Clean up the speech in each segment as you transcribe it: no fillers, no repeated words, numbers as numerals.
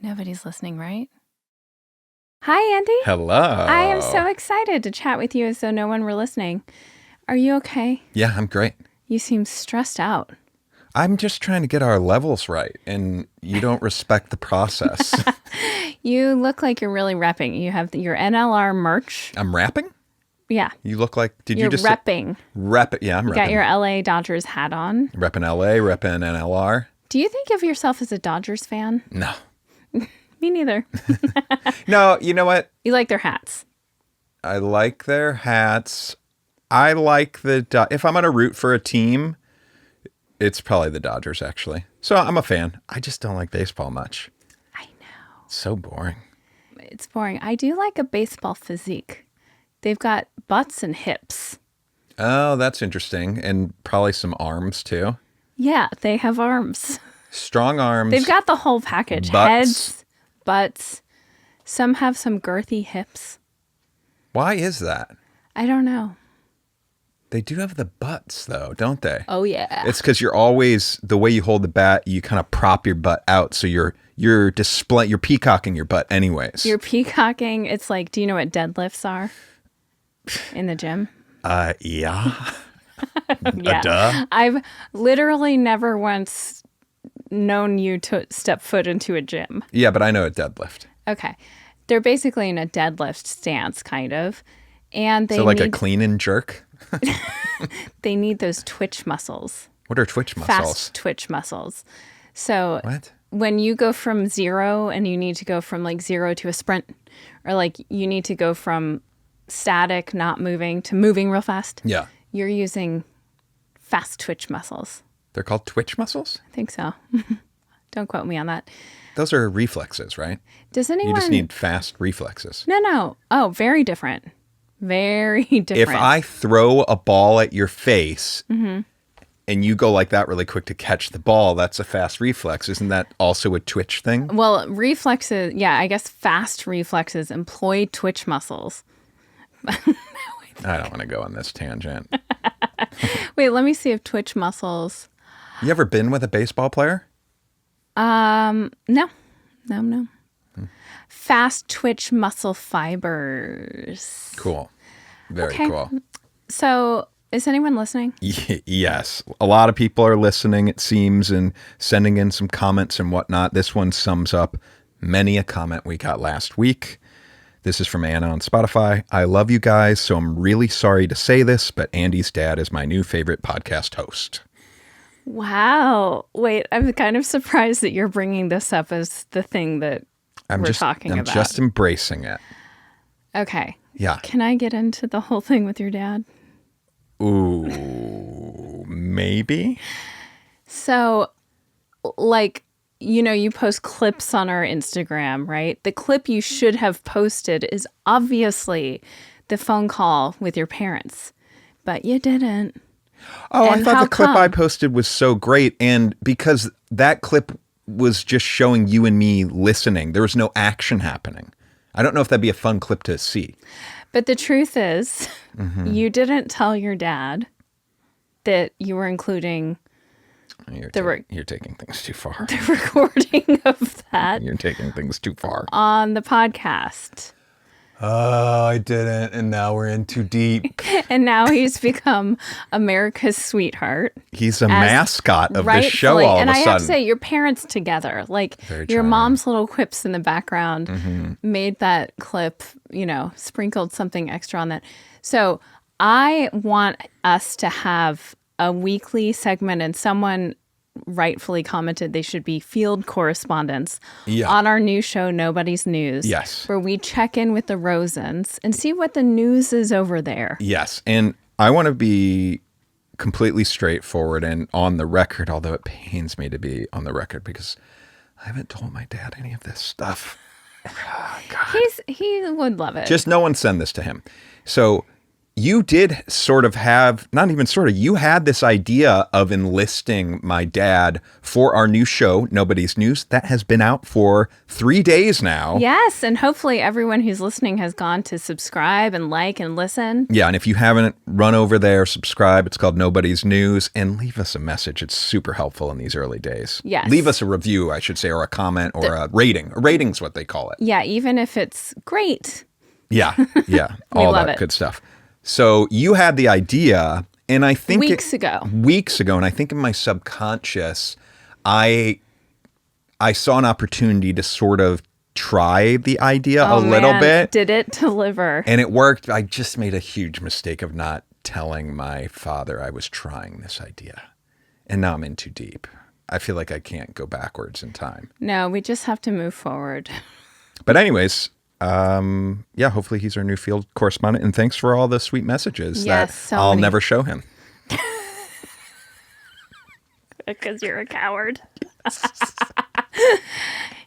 Nobody's listening, right? Hi, Andy. Hello. I am so excited to chat with you as though no one were listening. Are you okay? Yeah, I'm great. You seem stressed out. I'm just trying to get our levels right, and you don't respect the process. You look like you're really repping. You have your NLR merch. I'm rapping? Yeah. You look like, You're you just repping. Rep it? Yeah, I'm You repping. got your LA Dodgers hat on. Repping LA, repping NLR. Do you think of yourself as a Dodgers fan? No. Me neither. No, you know what? You like their hats. I like their hats. I like if I'm going to root for a team, it's probably the Dodgers, actually. So I'm a fan. I just don't like baseball much. I know. It's so boring. It's boring. I do like a baseball physique. They've got butts and hips. Oh, that's interesting. And probably some arms, too. Yeah, they have arms. Strong arms. They've got the whole package. Butts. Heads, butts. Some have some girthy hips. Why is that? I don't know. They do have the butts, though, don't they? Oh, yeah. It's because you're always, the way you hold the bat, you kind of prop your butt out. So you're peacocking your butt anyways. You're peacocking. It's like, do you know what deadlifts are in the gym? Yeah. Yeah. Duh. I've literally never once known you to step foot into a gym. Yeah, but I know a deadlift. Okay. They're basically in a deadlift stance, kind of. And they So like a clean and jerk? They need those twitch muscles. What are twitch muscles? Fast twitch muscles. So What? when you go from zero and you need to go from like zero to a sprint, or like you need to go from static, not moving, to moving real fast, Yeah. you're using fast twitch muscles. They're called twitch muscles? I think so. Don't quote me on that. Those are reflexes, right? Does anyone... You just need fast reflexes. No. Oh, very different. Very different. If I throw a ball at your face Mm-hmm. and you go like that really quick to catch the ball, that's a fast reflex. Isn't that also a twitch thing? Well, reflexes, yeah, I guess fast reflexes employ twitch muscles. I don't want to go on this tangent. Wait, let me see if twitch muscles... You ever been with a baseball player? No. Fast twitch muscle fibers. Cool. Very Okay. cool. So, is anyone listening? Yes. A lot of people are listening, it seems, and sending in some comments and whatnot. This one sums up many a comment we got last week. This is from Anna on Spotify. I love you guys, so I'm really sorry to say this, but Andy's dad is my new favorite podcast host. Wow. Wait, I'm kind of surprised that you're bringing this up as the thing that we're talking about. I'm just embracing it. Okay. Yeah. Can I get into the whole thing with your dad? Ooh, maybe? So, like, you know, you post clips on our Instagram, right? The clip you should have posted is obviously the phone call with your parents, but you didn't. Oh, And I thought how the clip I come? posted was so great. And because that clip was just showing you and me listening, there was no action happening. I don't know if that'd be a fun clip to see. But the truth is, you didn't tell your dad that you were including You're taking things too far. the recording of that You're taking things too far. on the podcast. Oh, I didn't. And now we're in too deep. And now he's become America's sweetheart. He's a mascot of this show Rightfully. all And of a I sudden. have to say, your parents together, like Very your charming. mom's little quips in the background made that clip, you know, sprinkled something extra on that. So I want us to have a weekly segment, and someone rightfully commented they should be field correspondents on our new show, Nobody's News. Yes. Where we check in with the Rosens and see what the news is over there. Yes. And I want to be completely straightforward and on the record, although it pains me to be on the record because I haven't told my dad any of this stuff. Oh, God. He would love it. Just no one send this to him. So you did sort of have, not even sort of, you had this idea of enlisting my dad for our new show, Nobody's News. That has been out for 3 days now. Yes, and hopefully everyone who's listening has gone to subscribe and like and listen. Yeah, and if you haven't, run over there, subscribe. It's called Nobody's News, and leave us a message. It's super helpful in these early days. Yes. Leave us a review, I should say, or a comment, or a rating. A rating's what they call it. Yeah, even if it's great. Yeah, all love that it. good stuff. So you had the idea, and I think Weeks ago, and I think in my subconscious, I saw an opportunity to sort of try the idea a little bit. Did it deliver? And it worked. I just made a huge mistake of not telling my father I was trying this idea. And now I'm in too deep. I feel like I can't go backwards in time. No, we just have to move forward. But anyways, hopefully he's our new field correspondent. And thanks for all the sweet messages that I'll never show him. Because you're a coward.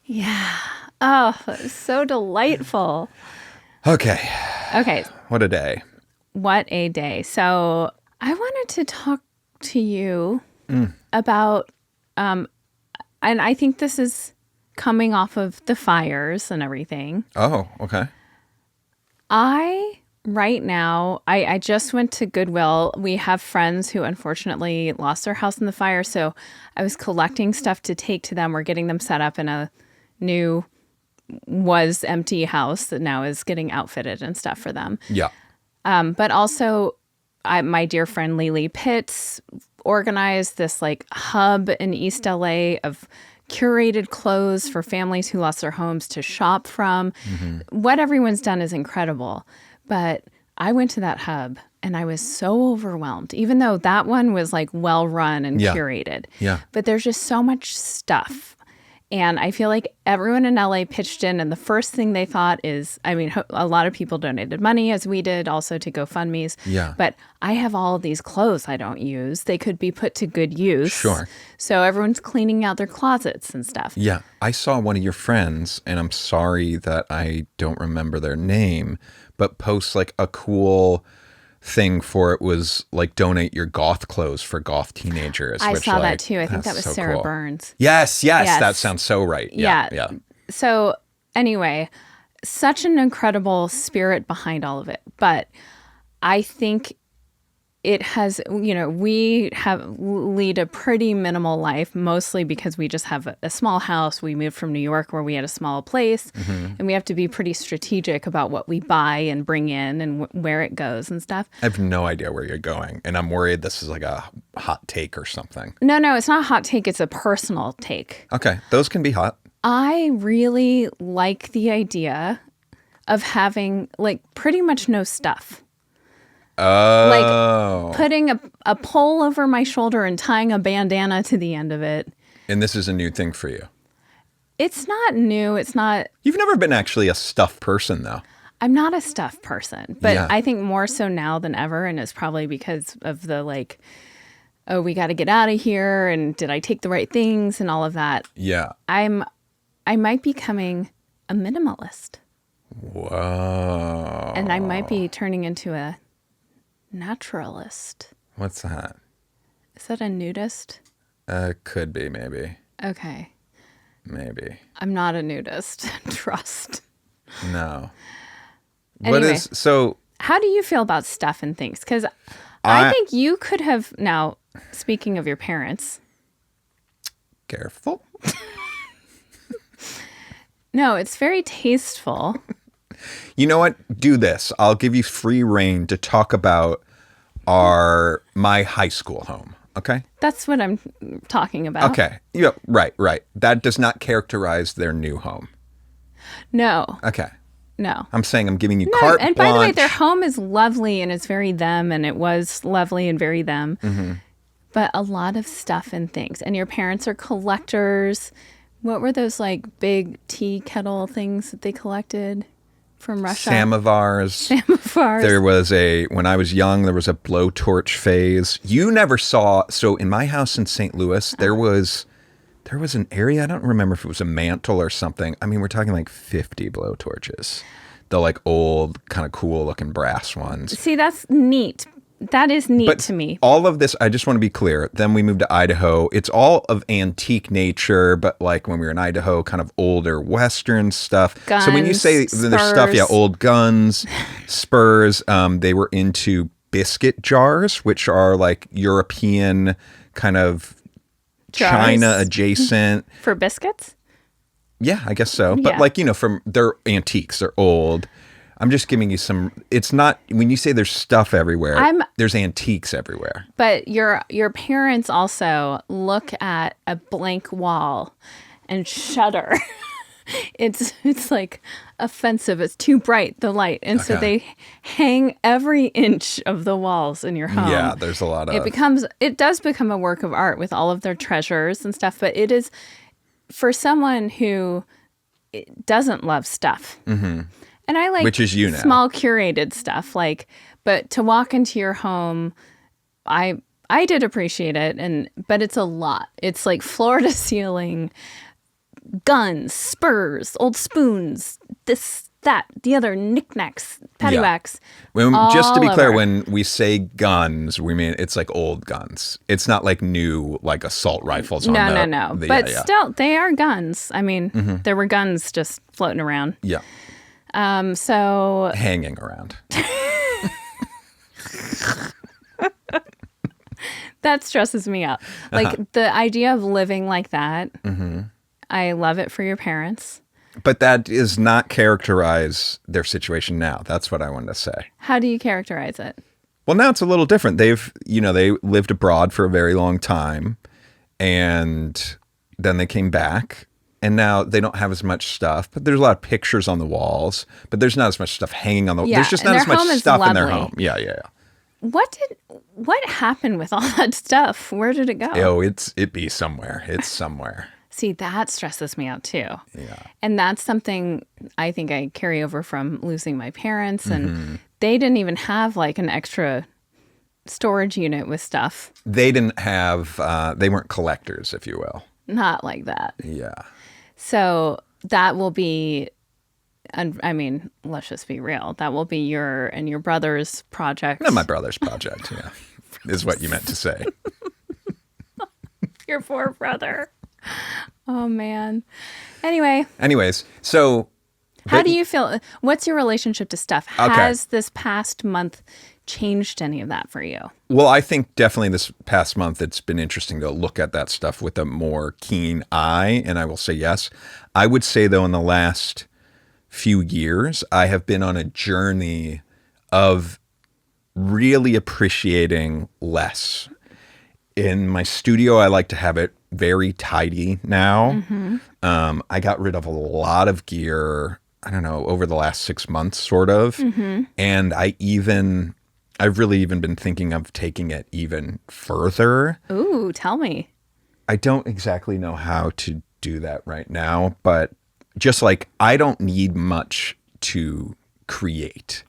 Yeah. Oh, so delightful. Okay. What a day. What a day. So I wanted to talk to you about, and I think this is coming off of the fires and everything. Oh, okay. Right now, I just went to Goodwill. We have friends who unfortunately lost their house in the fire. So I was collecting stuff to take to them. We're getting them set up in a new, was empty house that now is getting outfitted and stuff for them. Yeah. But also, my dear friend Lily Pitts organized this like hub in East LA of curated clothes for families who lost their homes to shop from. Mm-hmm. What everyone's done is incredible. But I went to that hub and I was so overwhelmed, even though that one was like well run and curated. Yeah. But there's just so much stuff. And I feel like everyone in LA pitched in, and the first thing they thought is, I mean, a lot of people donated money, as we did, also to GoFundMes. Yeah. But I have all of these clothes I don't use. They could be put to good use. Sure. So everyone's cleaning out their closets and stuff. Yeah. I saw one of your friends, and I'm sorry that I don't remember their name, but post like a cool thing for it was like donate your goth clothes for goth teenagers. I saw that too. I think that was so Sarah cool. Burns. Yes. That sounds so right. Yeah. So anyway, such an incredible spirit behind all of it. But I think it has, we lead a pretty minimal life, mostly because we just have a small house. We moved from New York where we had a small place, and we have to be pretty strategic about what we buy and bring in and where it goes and stuff. I have no idea where you're going, and I'm worried this is like a hot take or something. No, it's not a hot take. It's a personal take. Okay, those can be hot. I really like the idea of having like pretty much no stuff. Oh. Like putting a pole over my shoulder and tying a bandana to the end of it. And this is a new thing for you. It's not new. It's not. You've never been actually a stuff person, though. I'm not a stuff person, but I think more so now than ever. And it's probably because of the like, oh, we got to get out of here. And did I take the right things and all of that? Yeah. I might be becoming a minimalist. Whoa. And I might be turning into a naturalist. What's that? Is that a nudist? Could be, maybe. Okay. Maybe. I'm not a nudist. Trust. No. Anyway, so how do you feel about stuff and things? Because I think you could have, now, speaking of your parents. Careful. No, it's very tasteful. You know what? Do this. I'll give you free reign to talk about my high school home. Okay? That's what I'm talking about. Okay. Yeah, right. That does not characterize their new home. No. Okay. No. I'm saying I'm giving you carte blanche. And by the way, their home is lovely and it's very them, and it was lovely and very them. Mm-hmm. But a lot of stuff and things. And your parents are collectors. What were those like big tea kettle things that they collected from Russia? Samovars. There was when I was young, there was a blowtorch phase. You never saw, so in my house in St. Louis, there was an area, I don't remember if it was a mantle or something. I mean, we're talking like 50 blowtorches. the like old kind of cool looking brass ones. See, that's neat. That is neat But to me. all of this, I just want to be clear. Then we moved to Idaho. It's all of antique nature, but like when we were in Idaho, kind of older Western stuff. Guns, so when you say there's stuff, yeah, old guns, spurs, they were into biscuit jars, which are like European kind of Jars? China adjacent. For biscuits? Yeah, I guess so. But Yeah. like, they're antiques, they're old. I'm just giving you some, it's not, when you say there's stuff everywhere, there's antiques everywhere. But your parents also look at a blank wall and shudder. It's like offensive. It's too bright, the light. And so they hang every inch of the walls in your home. Yeah, there's a lot of... It does become a work of art with all of their treasures and stuff, but it is for someone who doesn't love stuff. Mm-hmm. And I like Which is you now. Small curated stuff, but to walk into your home, I did appreciate it, but it's a lot. It's like floor to ceiling, guns, spurs, old spoons, this, that, the other, knickknacks, paddywhacks. Yeah. Just to be clear, over. when we say guns, we mean it's like old guns. It's not like new, like assault rifles. No. But still, they are guns. I mean, there were guns just floating around. Yeah. So hanging around. that stresses me out. Like the idea of living like that. Mm-hmm. I love it for your parents. But that does not characterize their situation now. That's what I wanted to say. How do you characterize it? Well, now it's a little different. They lived abroad for a very long time, and then they came back. And now they don't have as much stuff, but there's a lot of pictures on the walls, but there's not as much stuff hanging on the walls. Yeah, there's just and not as their much home is stuff in their lovely. home. Yeah. What happened with all that stuff? Where did it go? Oh, it be somewhere. It's somewhere. See, that stresses me out too. Yeah. And that's something I think I carry over from losing my parents. And they didn't even have like an extra storage unit with stuff. They didn't have, they weren't collectors, if you will. Not like that. Yeah. So that will be, I mean, let's just be real. That will be your and your brother's project. Not my brother's project, yeah, is what you meant to say. Your poor brother. Oh, man. Anyways, so... How do you feel? What's your relationship to stuff? Has this past month changed any of that for you? Well, I think definitely this past month, it's been interesting to look at that stuff with a more keen eye, and I will say yes. I would say, though, in the last few years, I have been on a journey of really appreciating less. In my studio, I like to have it very tidy now. Mm-hmm. I got rid of a lot of gear, I don't know, over the last 6 months, sort of. Mm-hmm. And I've really even been thinking of taking it even further. Ooh, tell me. I don't exactly know how to do that right now, but just like I don't need much to create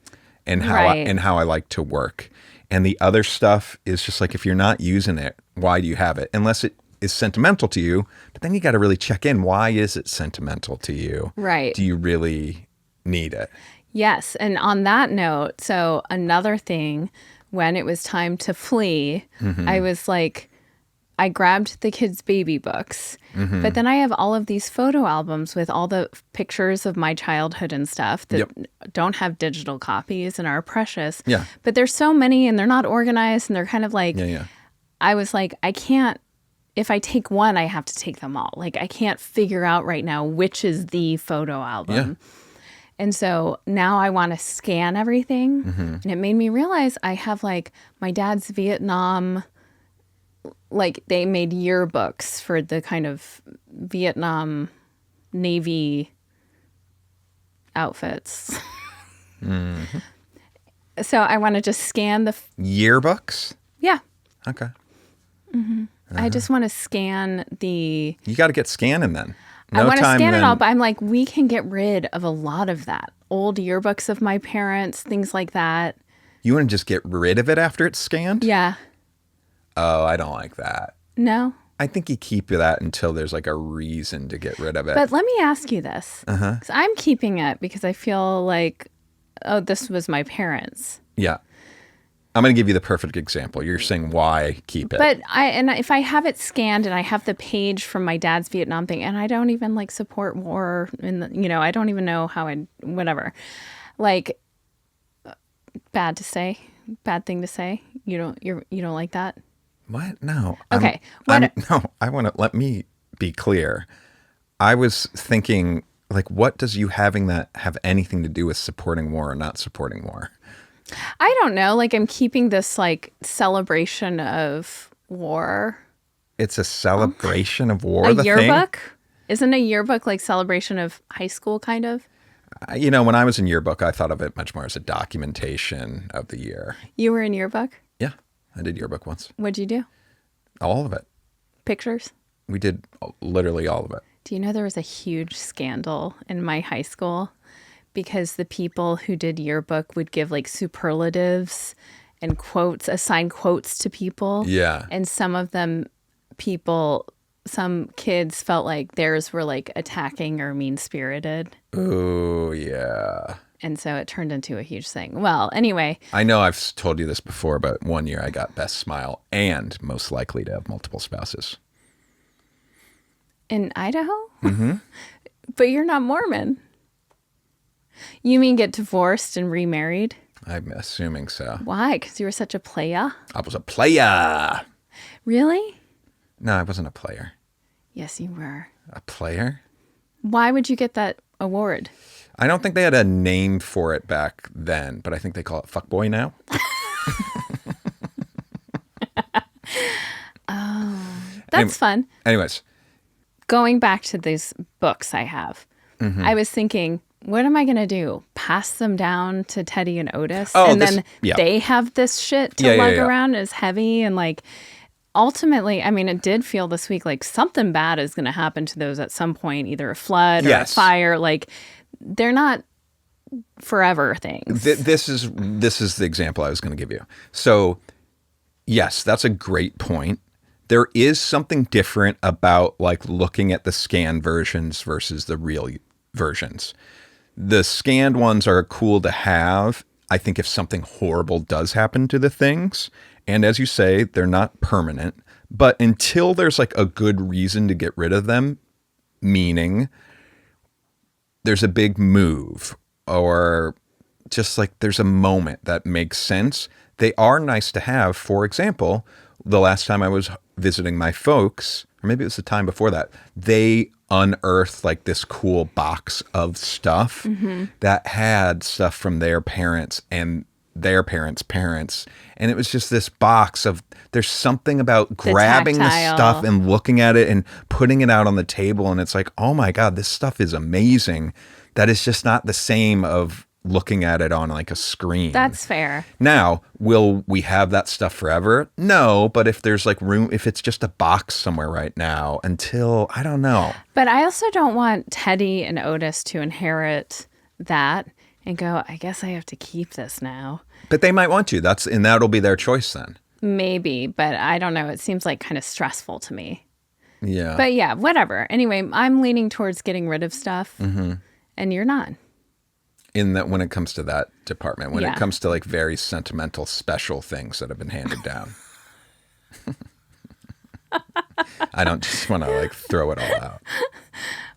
and how I like to work. And the other stuff is just like, if you're not using it, why do you have it? Unless it is sentimental to you, but then you got to really check in. Why is it sentimental to you? Right. Do you really need it? Yes. And on that note, so another thing, when it was time to flee, I was like, I grabbed the kids' baby books, but then I have all of these photo albums with all the pictures of my childhood and stuff that don't have digital copies and are precious. Yeah. But there's so many and they're not organized and they're kind of like, I was like, I can't, if I take one, I have to take them all. Like I can't figure out right now which is the photo album. Yeah. And so now I want to scan everything. And it made me realize I have like my dad's Vietnam, like they made yearbooks for the kind of Vietnam Navy outfits. So I want to just scan the... Yearbooks? Yeah. Okay. I just want to scan the... You got to get scanning then. I want to scan it all, but I'm like, we can get rid of a lot of that. Old yearbooks of my parents, things like that. You want to just get rid of it after it's scanned? Yeah. Oh, I don't like that. No? I think you keep that until there's like a reason to get rid of it. But let me ask you this. 'Cause I'm keeping it because I feel like oh, this was my parents. Yeah. I'm going to give you the perfect example. You're saying why keep it. But if I have it scanned and I have the page from my dad's Vietnam thing, and I don't even like support war, I don't even know how whatever. Like, bad thing to say. You don't like that? What? No. Okay. Let me be clear. I was thinking, like, what does you having that have anything to do with supporting war or not supporting war? I don't know. Like, I'm keeping this like celebration of war. It's a celebration of war. A yearbook? Isn't a yearbook like celebration of high school kind of? When I was in yearbook, I thought of it much more as a documentation of the year. You were in yearbook? Yeah, I did yearbook once. What'd you do? All of it. Pictures? We did literally all of it. Do you know there was a huge scandal in my high school? Because the people who did yearbook would give like superlatives and quotes, assign quotes to people. Yeah. And some kids felt like theirs were like attacking or mean-spirited. Oh, yeah. And so it turned into a huge thing. Well, anyway. I know I've told you this before, but one year I got best smile and most likely to have multiple spouses. In Idaho? Mm-hmm. But you're not Mormon. You mean get divorced and remarried? I'm assuming so. Why? Because you were such a playa? I was a player. Really? No, I wasn't a player. Yes, you were. A player? Why would you get that award? I don't think they had a name for it back then, but I think they call it fuckboy now. Oh, that's fun. Anyways. Going back to these books I have, I was thinking, what am I going to do? Pass them down to Teddy and Otis? Then they have this shit to lug around as heavy and like... Ultimately, I mean, it did feel this week like something bad is going to happen to those at some point, either a flood or a fire. Like, they're not forever things. This is the example I was going to give you. So, yes, that's a great point. There is something different about like looking at the scanned versions versus the real versions. The scanned ones are cool to have. I think if something horrible does happen to the things, and as you say, they're not permanent, but until there's like a good reason to get rid of them, meaning there's a big move or just like there's a moment that makes sense, they are nice to have. For example, the last time I was visiting my folks, or maybe it was the time before that, they unearthed like this cool box of stuff that had stuff from their parents and their parents' parents. And it was just this box of, there's something about grabbing the stuff and looking at it and putting it out on the table. And it's like, oh my God, this stuff is amazing. That is just not the same of looking at it on like a screen. That's fair. Now, will we have that stuff forever? No, but if there's like room, if it's just a box somewhere right now until, I don't know. But I also don't want Teddy and Otis to inherit that and go, I guess I have to keep this now. But they might want to. That'll be their choice then. Maybe, but I don't know. It seems like kind of stressful to me. Yeah. But yeah, whatever. Anyway, I'm leaning towards getting rid of stuff, and you're not. In that, when it comes to that department, when it comes to like very sentimental, special things that have been handed down. I don't just want to like throw it all out.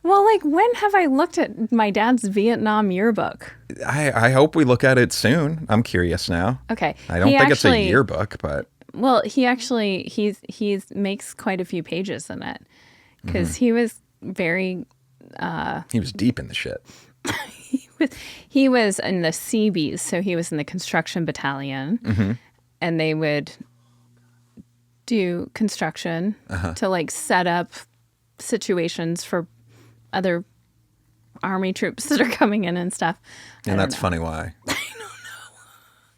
Well, like, when have I looked at my dad's Vietnam yearbook? I hope we look at it soon. I'm curious now. Okay. I don't think it's a yearbook, but... Well, he makes quite a few pages in it. Because he was very... he was deep in the shit. he was in the Seabees, so he was in the construction battalion. And they would do construction to, like, set up situations for other army troops that are coming in and stuff. And that's funny why. I don't know.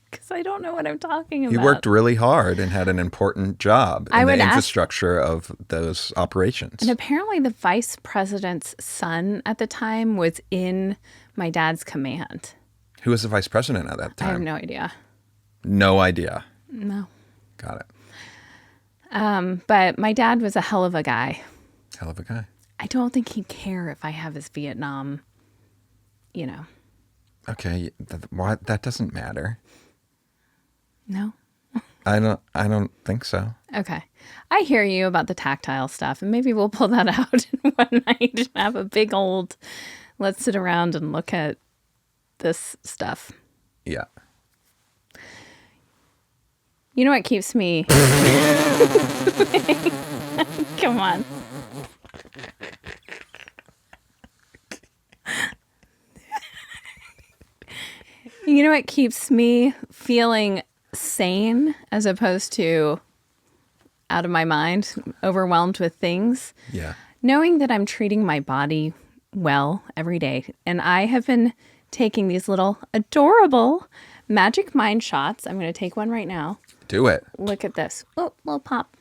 Because I don't know what I'm talking about. He worked really hard and had an important job in the infrastructure of those operations. And apparently the vice president's son at the time was in my dad's command. Who was the vice president at that time? I have no idea. No idea. No. Got it. But my dad was a hell of a guy. Hell of a guy. I don't think he'd care if I have his Vietnam, Okay, why that doesn't matter. No? I don't think so. Okay. I hear you about the tactile stuff, and maybe we'll pull that out one night and have a big old, let's sit around and look at this stuff. Yeah. You know what keeps me... Come on. You know what keeps me feeling sane as opposed to out of my mind, overwhelmed with things? Yeah. Knowing that I'm treating my body well every day. And I have been taking these little adorable Magic Mind shots. I'm going to take one right now. Do it. Look at this. Oh, little pop.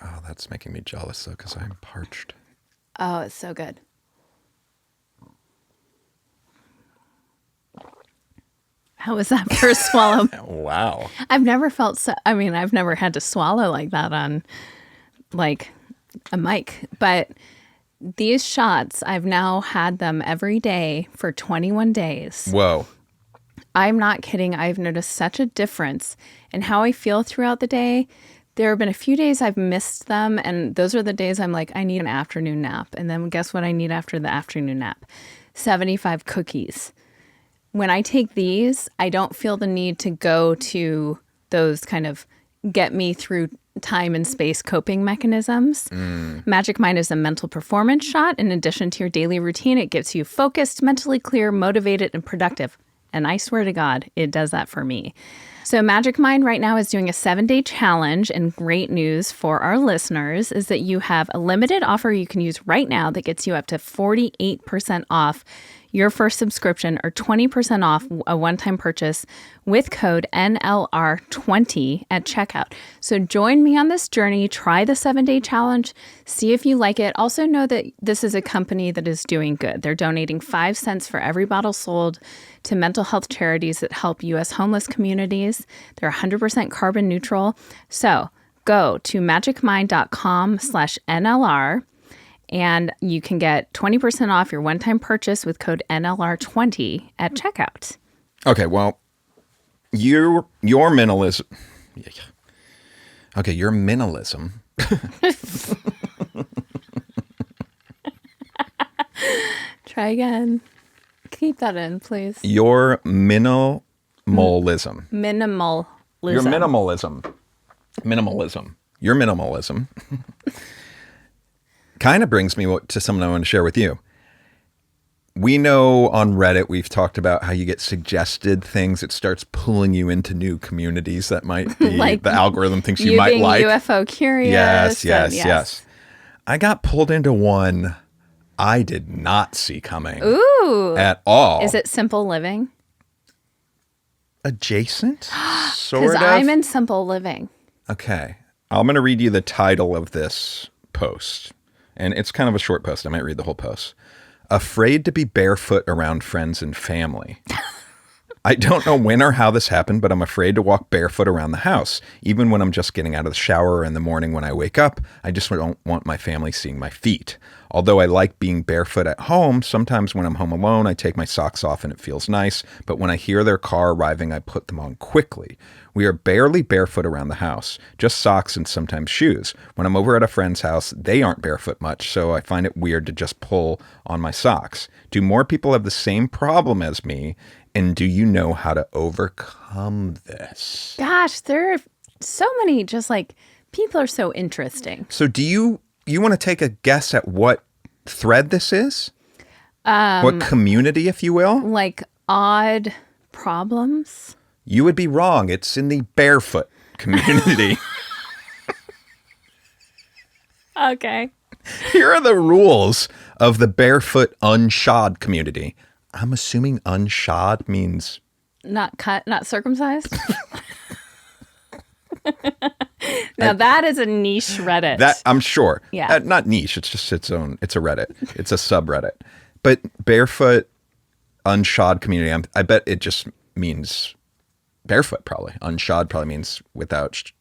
Oh, that's making me jealous, though, because I'm parched. Oh, it's so good. How was that first swallow? Wow. I've never felt so... I mean, I've never had to swallow like that on, like, a mic. But these shots, I've now had them every day for 21 days. Whoa. I'm not kidding. I've noticed such a difference in how I feel throughout the day. There have been a few days I've missed them, and those are the days I'm like, I need an afternoon nap. And then guess what I need after the afternoon nap? 75 cookies. When I take these, I don't feel the need to go to those kind of get me through time and space coping mechanisms. Magic Mind is a mental performance shot. In addition to your daily routine, it gets you focused, mentally clear, motivated, and productive. And I swear to God, it does that for me. So Magic Mind right now is doing a 7-day challenge, and great news for our listeners is that you have a limited offer you can use right now that gets you up to 48% off your first subscription or 20% off a one-time purchase with code NLR20 at checkout. So join me on this journey, try the 7-day challenge, see if you like it. Also know that this is a company that is doing good. They're donating 5 cents for every bottle sold to mental health charities that help U.S. homeless communities. They're 100% carbon neutral. So go to magicmind.com/NLR. and you can get 20% off your one-time purchase with code NLR20 at checkout. Okay, well, your minimalism. Okay, your minimalism. Try again. Keep that in, please. Your minimalism. Minimalism. Your minimalism. Minimalism. Your minimalism. Kind of brings me to something I want to share with you. We know on Reddit, we've talked about how you get suggested things. It starts pulling you into new communities that might be like the algorithm thinks you might like. UFO curious. Yes. I got pulled into one I did not see coming. Ooh. At all. Is it Simple Living? Adjacent? Sort Because of. I'm in Simple Living. Okay. I'm going to read you the title of this post. And it's kind of a short post. I might read the whole post. Afraid to be barefoot around friends and family. I don't know when or how this happened, but I'm afraid to walk barefoot around the house. Even when I'm just getting out of the shower or in the morning when I wake up, I just don't want my family seeing my feet. Although I like being barefoot at home, sometimes when I'm home alone, I take my socks off and it feels nice. But when I hear their car arriving, I put them on quickly. We are barely barefoot around the house, just socks and sometimes shoes. When I'm over at a friend's house, they aren't barefoot much, so I find it weird to just pull on my socks. Do more people have the same problem as me? And do you know how to overcome this? Gosh, there are so many just like people are so interesting. So do you want to take a guess at what thread this is? What community, if you will? Like odd problems? You would be wrong. It's in the barefoot community. Okay. Here are the rules of the Barefoot Unshod community. I'm assuming unshod means... Not cut, not circumcised? Now that is a niche Reddit. That I'm sure. Yeah. Not niche. It's just its own. It's a Reddit. It's a subreddit. But Barefoot Unshod community, I bet it just means barefoot probably. Unshod probably means without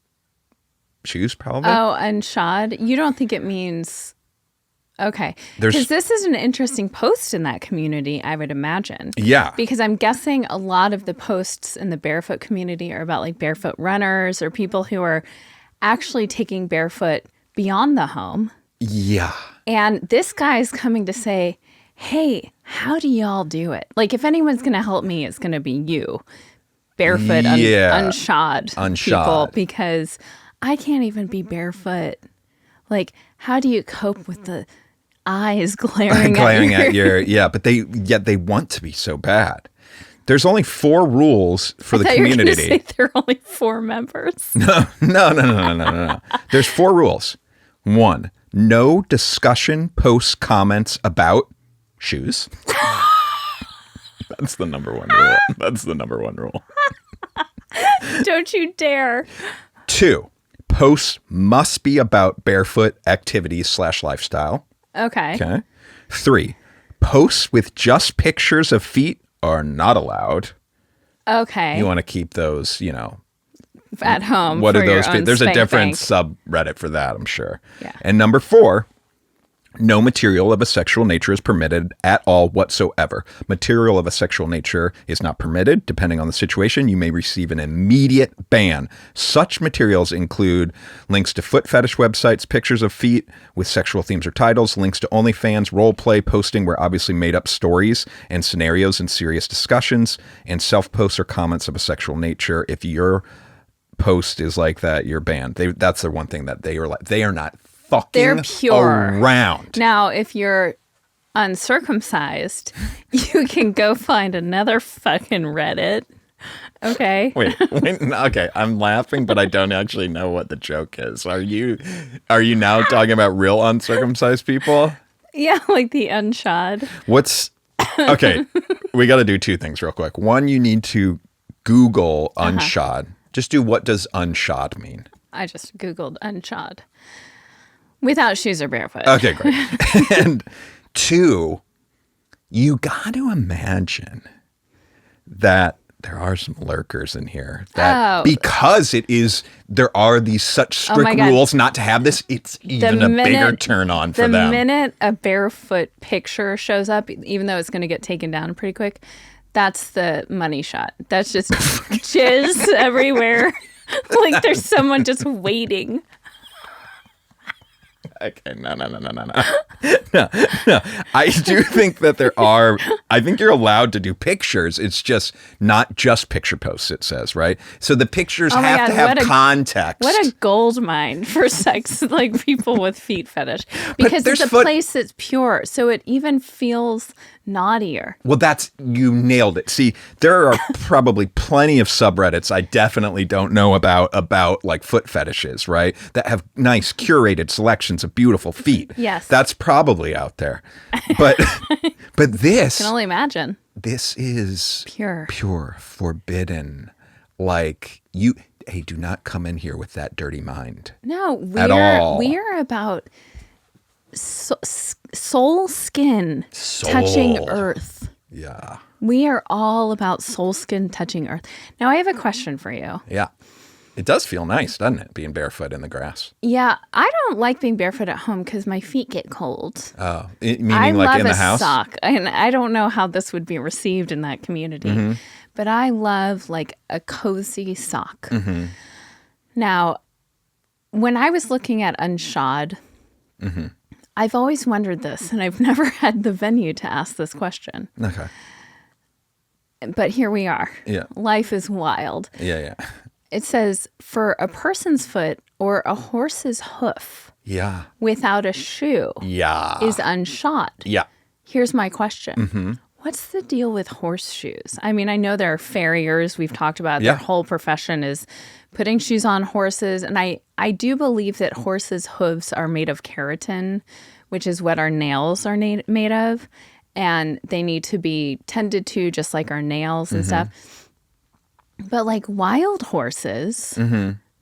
shoes probably. Oh, unshod? You don't think it means Okay. There's- Because this is an interesting post in that community, I would imagine. Yeah. Because I'm guessing a lot of the posts in the barefoot community are about like barefoot runners or people who are actually taking barefoot beyond the home. Yeah. And this guy's coming to say, hey, how do y'all do it? Like, if anyone's going to help me, it's going to be you, barefoot, unshod people, because I can't even be barefoot. Like, how do you cope with the eyes glaring at your... Yeah, but they want to be so bad. There's only 4 rules for the community. You were gonna say there are only 4 members. No. There's 4 rules. 1, no discussion, posts, comments about shoes. That's the number 1 rule. That's the number 1 rule. Don't you dare. 2, posts must be about barefoot activities / lifestyle. Okay. 3, posts with just pictures of feet are not allowed. Okay. You want to keep those, at home. What for are those? Your own There's a spank different bank. subreddit for that, I'm sure. Yeah. And number 4, no material of a sexual nature is permitted at all whatsoever. Material of a sexual nature is not permitted. Depending on the situation, you may receive an immediate ban. Such materials include links to foot fetish websites, pictures of feet with sexual themes or titles, links to OnlyFans, role play, posting where obviously made up stories and scenarios and serious discussions, and self-posts or comments of a sexual nature. If your post is like that, you're banned. That's the one thing that they are not fucking They're pure. around. Now, if you're uncircumcised, you can go find another fucking Reddit. Okay. Wait, okay. I'm laughing, but I don't actually know what the joke is. Are you now talking about real uncircumcised people? Yeah, like the unshod. Okay, we got to do 2 things real quick. 1, you need to Google unshod. Just do what does unshod mean? I just Googled unshod. Without shoes or barefoot. Okay, great. And 2, you got to imagine that there are some lurkers in here that because there are these such strict rules not to have this, it's even a bigger turn on for them. The minute a barefoot picture shows up, even though it's going to get taken down pretty quick, that's the money shot. That's just jizz everywhere. Like there's someone just waiting. Okay, no. I do think that I think you're allowed to do pictures. It's just not just picture posts, it says, right? So the pictures to have context. What a gold mine for sex, like people with feet fetish. Because it's a place that's pure, so it even feels naughtier. Well, you nailed it. See, there are probably plenty of subreddits I definitely don't know about like foot fetishes, right? That have nice curated selections of beautiful feet. Yes. That's probably out there. But this... I can only imagine. This is... Pure, forbidden. Like, hey, do not come in here with that dirty mind. No, all. We are about... soul skin touching earth. Yeah. We are all about soul skin touching earth. Now, I have a question for you. Yeah. It does feel nice, doesn't it, being barefoot in the grass? Yeah. I don't like being barefoot at home because my feet get cold. Oh, meaning like in the house? I love a sock. And I don't know how this would be received in that community. But I love like a cozy sock. Now, when I was looking at unshod, I've always wondered this, and I've never had the venue to ask this question. Okay. But here we are. Yeah. Life is wild. Yeah. It says, for a person's foot or a horse's hoof without a shoe is unshod. Yeah. Here's my question. What's the deal with horseshoes? I mean, I know there are farriers. We've talked about their whole profession is putting shoes on horses. And I do believe that horses' hooves are made of keratin, which is what our nails are made of. And they need to be tended to just like our nails and stuff. But like wild horses,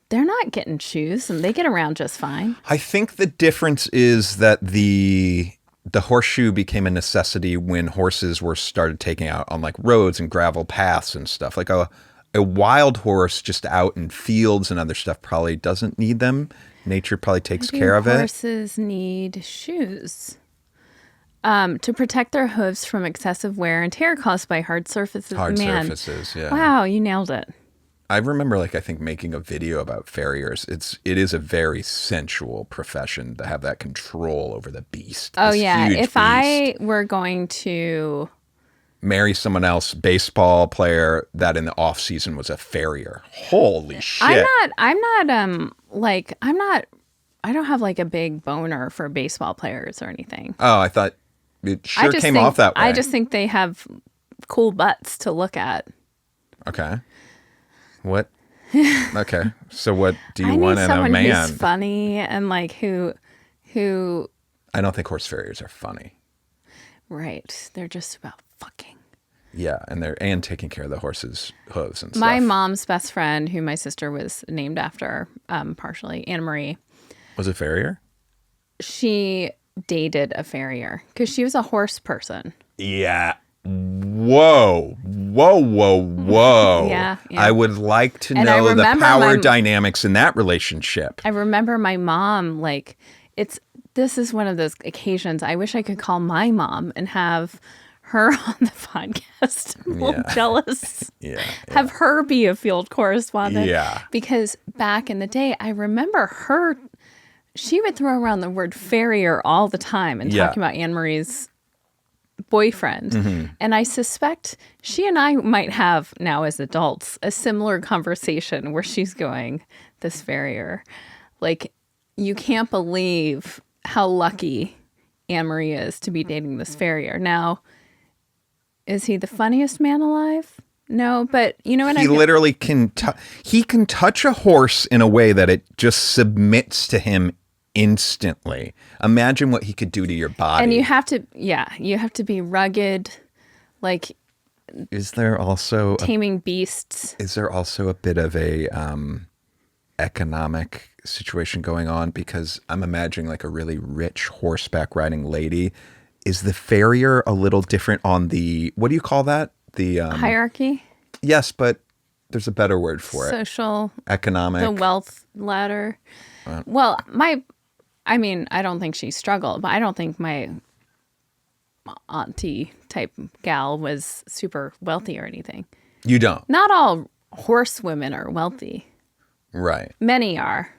they're not getting shoes and they get around just fine. I think the difference is that the horseshoe became a necessity when horses were started taking out on like roads and gravel paths and stuff. Like a wild horse just out in fields and other stuff probably doesn't need them. Nature probably takes care of it. Horses need shoes. To protect their hooves from excessive wear and tear caused by hard surfaces. Hard Man, surfaces, yeah. wow, you nailed it. I remember, I think making a video about farriers. It is a very sensual profession to have that control over the beast. Oh, this yeah. huge If beast. I were going to marry someone else, baseball player that in the off season was a farrier. Holy shit! I don't have like a big boner for baseball players or anything. Oh, I thought it sure came off that way. I just think they have cool butts to look at. Okay. What? Okay. So what do you I want need in a someone man? who's funny and like who. I don't think horse farriers are funny. Right. They're just about fucking. Yeah, and taking care of the horse's hooves and stuff. My mom's best friend, who my sister was named after, partially, Anna Marie. Was a farrier? She dated a farrier because she was a horse person. Yeah. Whoa. Yeah. I would like to And I know the remember power dynamics in that relationship. I remember my mom, this is one of those occasions I wish I could call my mom and have her on the podcast. I'm a little jealous. Yeah. Have her be a field correspondent. Yeah. Because back in the day, I remember she would throw around the word farrier all the time and talking about Anne Marie's boyfriend. Mm-hmm. And I suspect she and I might have now as adults a similar conversation where she's going, this farrier. Like, you can't believe how lucky Anne Marie is to be dating this farrier. Now, is he the funniest man alive? No, but you know what I mean? He literally can he can touch a horse in a way that it just submits to him instantly. Imagine what he could do to your body. And you have to be rugged, like is there also taming beasts. Is there also a bit of a economic situation going on? Because I'm imagining like a really rich horseback riding lady. Is the farrier a little different on the, what do you call that? The hierarchy? Yes, but there's a better word for Social. Economic. The wealth ladder. I don't think she struggled, but I don't think my auntie type gal was super wealthy or anything. You don't? Not all horsewomen are wealthy. Right. Many are.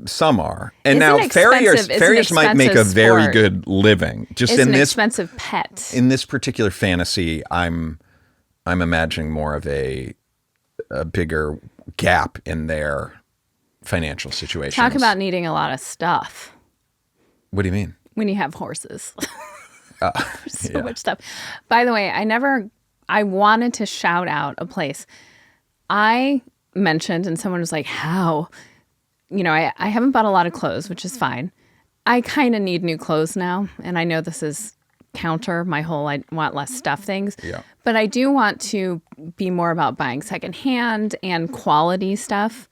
Some are. And now farriers might make a very sport. good living. Just it's in an this expensive pet. In this particular fantasy, I'm imagining more of a bigger gap in their financial situation. Talk about needing a lot of stuff. What do you mean? When you have horses. So much stuff. By the way, I wanted to shout out a place. I mentioned, and someone was like, how? You know, I haven't bought a lot of clothes, which is fine. I kind of need new clothes now. And I know this is counter my whole I want less stuff things. Yeah. But I do want to be more about buying secondhand and quality stuff.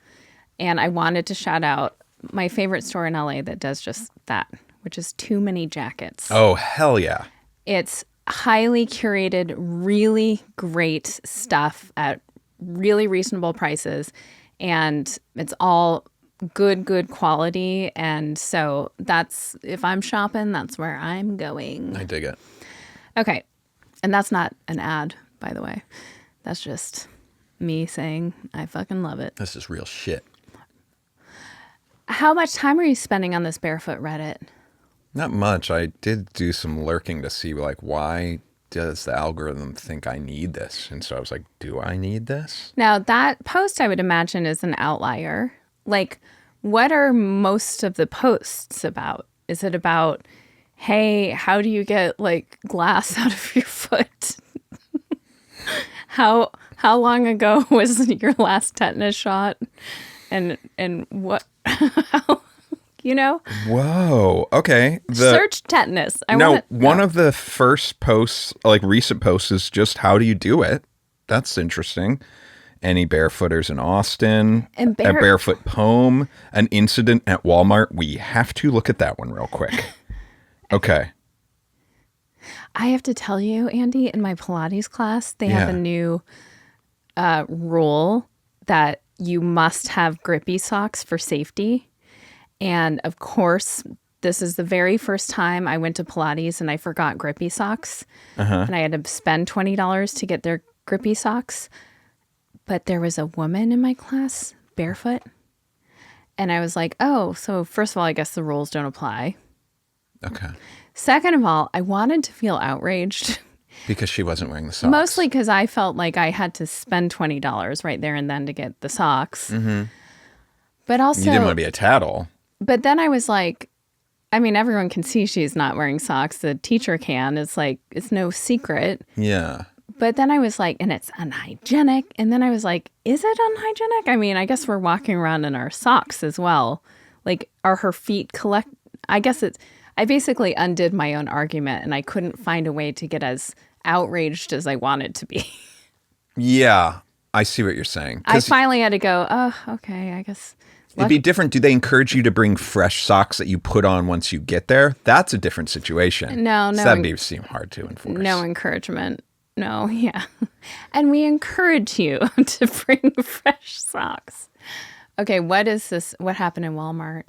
And I wanted to shout out my favorite store in LA that does just that, which is Too Many Jackets. Oh, hell yeah. It's highly curated, really great stuff at really reasonable prices. And it's all good quality. And so that's, if I'm shopping, that's where I'm going. I dig it. Okay. And that's not an ad, by the way. That's just me saying I fucking love it. This is real shit. How much time are you spending on this Barefoot Reddit? Not much. I did do some lurking to see like, why does the algorithm think I need this? And so I was like, do I need this? Now that post I would imagine is an outlier. Like, what are most of the posts about? Is it about, hey, how do you get like glass out of your foot? How long ago was your last tetanus shot? And what, you know? Whoa. Okay. Search tetanus. One of the first posts, like recent posts, is just how do you do it? That's interesting. Any barefooters in Austin? A barefoot poem? An incident at Walmart? We have to look at that one real quick. Okay. I have to tell you, Andy, in my Pilates class, they have a new rule that you must have grippy socks for safety. And of course, this is the very first time I went to Pilates and I forgot grippy socks. And I had to spend $20 to get their grippy socks. But there was a woman in my class, barefoot. And I was like, oh, so first of all, I guess the rules don't apply. Okay. Second of all, I wanted to feel outraged. Because she wasn't wearing the socks. Mostly because I felt like I had to spend $20 right there and then to get the socks. But also... You didn't want to be a tattle. But then I was like, I mean, everyone can see she's not wearing socks. The teacher can. It's like, it's no secret. Yeah. But then I was like, and it's unhygienic. And then I was like, is it unhygienic? I mean, I guess we're walking around in our socks as well. Like, are her feet I guess it's... I basically undid my own argument, and I couldn't find a way to get as outraged as I wanted to be. Yeah, I see what you're saying. I finally had to go, oh, okay, I guess. It'd be different. Do they encourage you to bring fresh socks that you put on once you get there? That's a different situation. No. So that'd seem hard to enforce. No encouragement. No, yeah. And we encourage you to bring fresh socks. Okay, what is this? What happened in Walmart?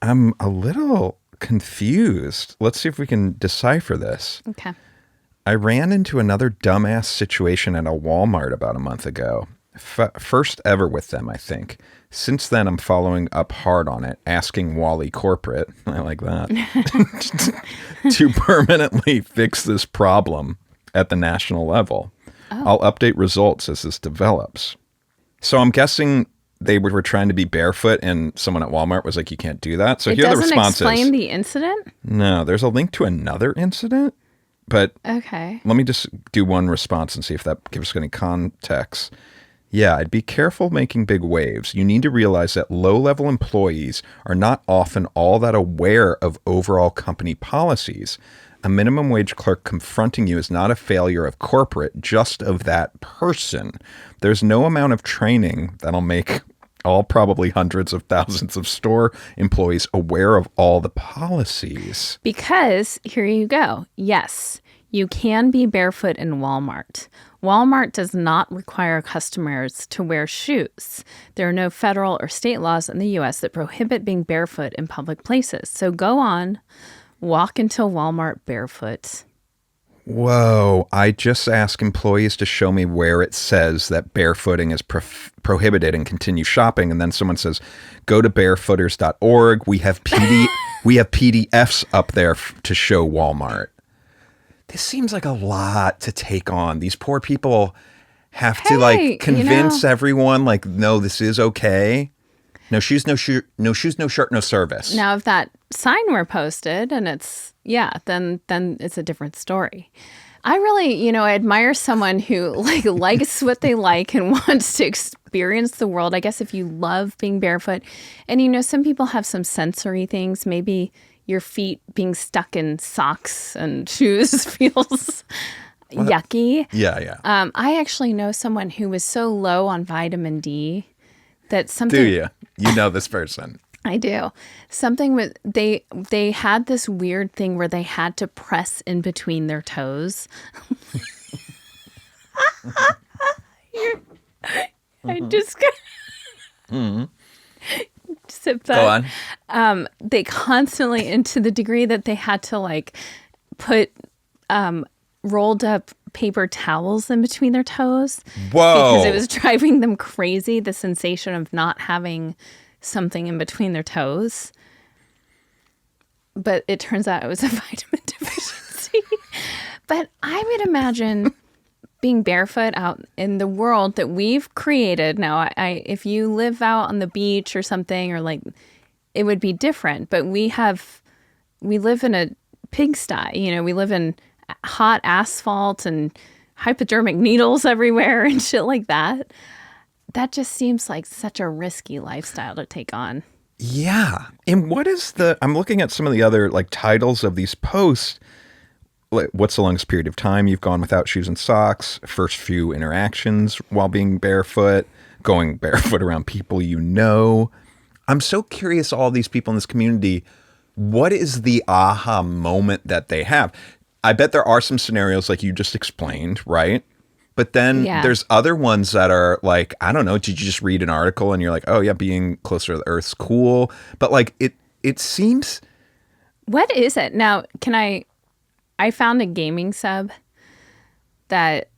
I'm a little confused. Let's see if we can decipher this. Okay. I ran into another dumbass situation at a Walmart about a month ago. First ever with them, I think. Since then, I'm following up hard on it, asking Wally Corporate, I like that, to permanently fix this problem at the national level. Oh. I'll update results as this develops. So I'm guessing they were trying to be barefoot and someone at Walmart was like, you can't do that. So here are the responses. It doesn't explain the incident? No, there's a link to another incident. But okay, let me just do one response and see if that gives us any context. Yeah, I'd be careful making big waves. You need to realize that low-level employees are not often all that aware of overall company policies. A minimum wage clerk confronting you is not a failure of corporate, just of that person. There's no amount of training that'll make all probably hundreds of thousands of store employees aware of all the policies. Because, here you go. Yes, you can be barefoot in Walmart. Walmart does not require customers to wear shoes. There are no federal or state laws in the U.S. that prohibit being barefoot in public places. So go on, walk into Walmart barefoot. Whoa, I just ask employees to show me where it says that barefooting is prohibited and continue shopping. And then someone says, go to barefooters.org. We have PDFs up there to show Walmart. This seems like a lot to take on. These poor people have to convince everyone no, this is okay. No shoes, no shirt, no shirt, no service. Now, if that sign were posted and it's, then it's a different story. I really, I admire someone who likes what they like and wants to experience the world. I guess if you love being barefoot and, some people have some sensory things, maybe your feet being stuck in socks and shoes feels yucky. Yeah. I actually know someone who was so low on vitamin D that something... Do you? You know this person. I do. Something with they had this weird thing where they had to press in between their toes. I just sip that. Go on. They constantly, and to the degree that they had to put rolled up paper towels in between their toes. Whoa. Because it was driving them crazy, the sensation of not having something in between their toes. But it turns out it was a vitamin deficiency. But I would imagine being barefoot out in the world that we've created. Now, if you live out on the beach or something, or it would be different. But we live in a pigsty. We live in hot asphalt and hypodermic needles everywhere and shit like that. That just seems like such a risky lifestyle to take on. Yeah. And what is I'm looking at some of the other titles of these posts. What's the longest period of time you've gone without shoes and socks? First few interactions while being barefoot, going barefoot around people you know. I'm so curious, all these people in this community, what is the aha moment that they have? I bet there are some scenarios like you just explained, right? But then there's other ones that are I don't know, did you just read an article and you're like, oh yeah, being closer to the earth's cool. But it seems What is it? Now, I found a gaming sub that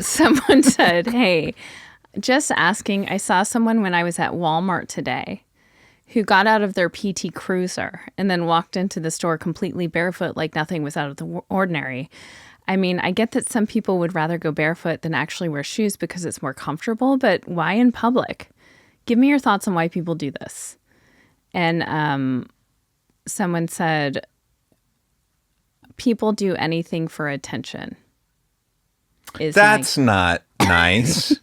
someone said, hey, just asking, I saw someone when I was at Walmart today who got out of their PT Cruiser and then walked into the store completely barefoot like nothing was out of the ordinary. I mean, I get that some people would rather go barefoot than actually wear shoes because it's more comfortable, but why in public? Give me your thoughts on why people do this. And someone said, people do anything for attention. That's not nice.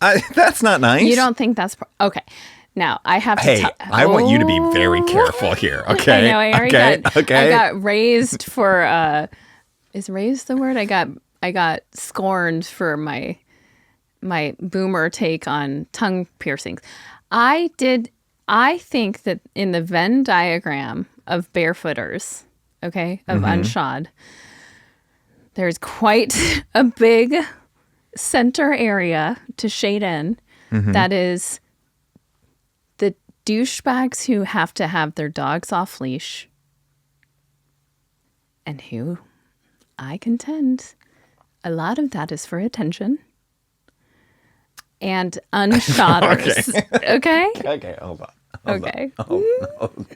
That's not nice. You don't think that's... Okay. Now, I have to... Hey, I want you to be very careful here, okay? I know, I already I got raised for... is raised the word? I got scorned for my boomer take on tongue piercings. I think that in the Venn diagram of barefooters, okay, of unshod, there's quite a big center area to shade in that is the douchebags who have to have their dogs off leash and who, I contend, a lot of that is for attention. And unshodders. Okay? Okay, hold on. Hold on.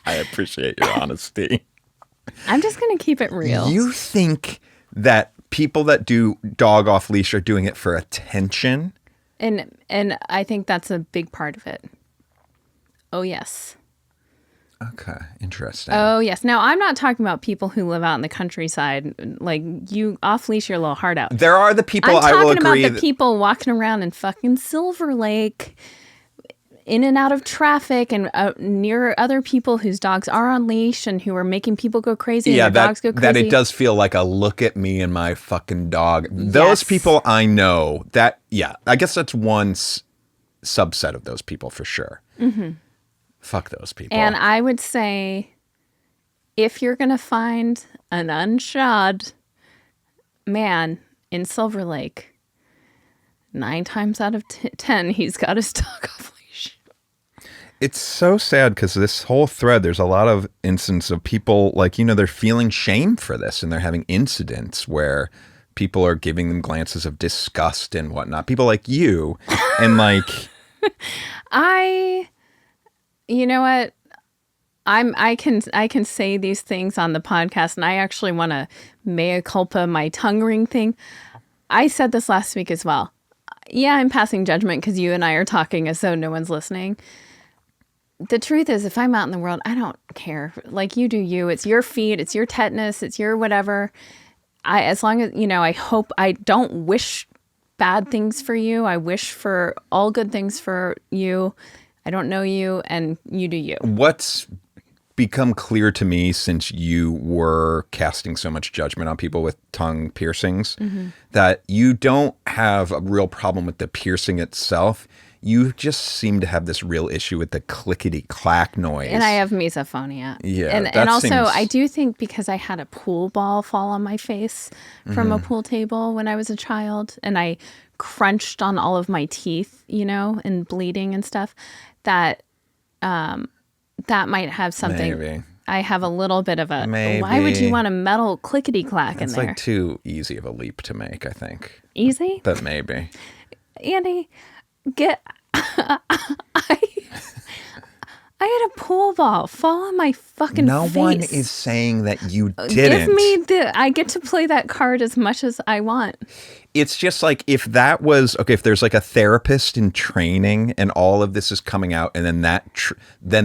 I appreciate your honesty. I'm just going to keep it real. You think that people that do dog off leash are doing it for attention? And I think that's a big part of it. Oh, yes. Okay, interesting. Oh, yes. Now, I'm not talking about people who live out in the countryside. Like, you off-leash your little heart out. There are the people, I will agree. I'm talking about the people walking around in fucking Silver Lake, in and out of traffic, and near other people whose dogs are on leash and who are making people go crazy and their dogs go crazy. That it does feel like a look at me and my fucking dog. Those people I know, that, yeah, I guess that's one subset of those people for sure. Mm-hmm. Fuck those people. And I would say, if you're going to find an unshod man in Silver Lake, 9 times out of 10, he's got his dog off leash. It's so sad because this whole thread, there's a lot of instances of people, like, you know, they're feeling shame for this and they're having incidents where people are giving them glances of disgust and whatnot. People like you and like... You know what? I can say these things on the podcast, and I actually want to mea culpa my tongue ring thing. I said this last week as well. Yeah, I'm passing judgment because you and I are talking as though no one's listening. The truth is, if I'm out in the world, I don't care. Like, you do you. It's your feet. It's your tetanus. It's your whatever. As long as, you know, I hope I don't wish bad things for you. I wish for all good things for you. I don't know you, and you do you. What's become clear to me since you were casting so much judgment on people with tongue piercings, that you don't have a real problem with the piercing itself. You just seem to have this real issue with the clickety-clack noise. And I have misophonia. Yeah, and also, I do think because I had a pool ball fall on my face from a pool table when I was a child, and I crunched on all of my teeth, you know, and bleeding and stuff, that that might have something. Maybe. I have a little bit of a, Maybe. Why would you want a metal clickety-clack in there? It's like too easy of a leap to make, I think. Easy? But maybe. Andy, I had a pool ball fall on my fucking face. No one is saying that you didn't. Give me I get to play that card as much as I want. It's just like, if that was, okay, if there's like a therapist in training and all of this is coming out, and then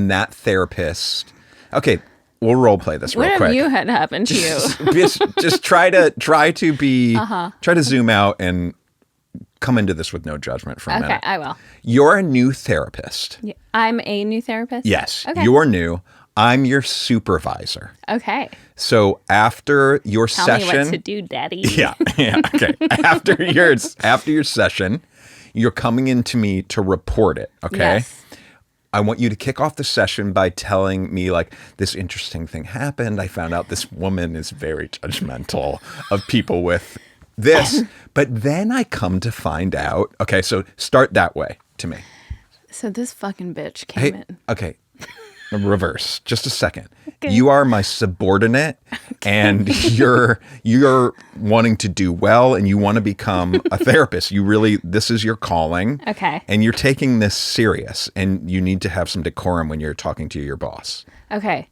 that therapist, okay, we'll role play this real quick. What have you had happen to you? just try to zoom out and come into this with no judgment for a minute. Okay, I will. You're a new therapist. Yeah, I'm a new therapist? Yes. Okay. You're new. I'm your supervisor. Okay. So after your session... Tell me what to do, Daddy. Yeah, okay. After your session, you're coming in to me to report it, okay? Yes. I want you to kick off the session by telling me, like, this interesting thing happened. I found out this woman is very judgmental of people with this. But then I come to find out... Okay, so start that way to me. So this fucking bitch came in. Okay. Reverse. Just a second. Okay. You are my subordinate, and you're wanting to do well, and you want to become a therapist. This is your calling. Okay. And you're taking this serious, and you need to have some decorum when you're talking to your boss. Okay.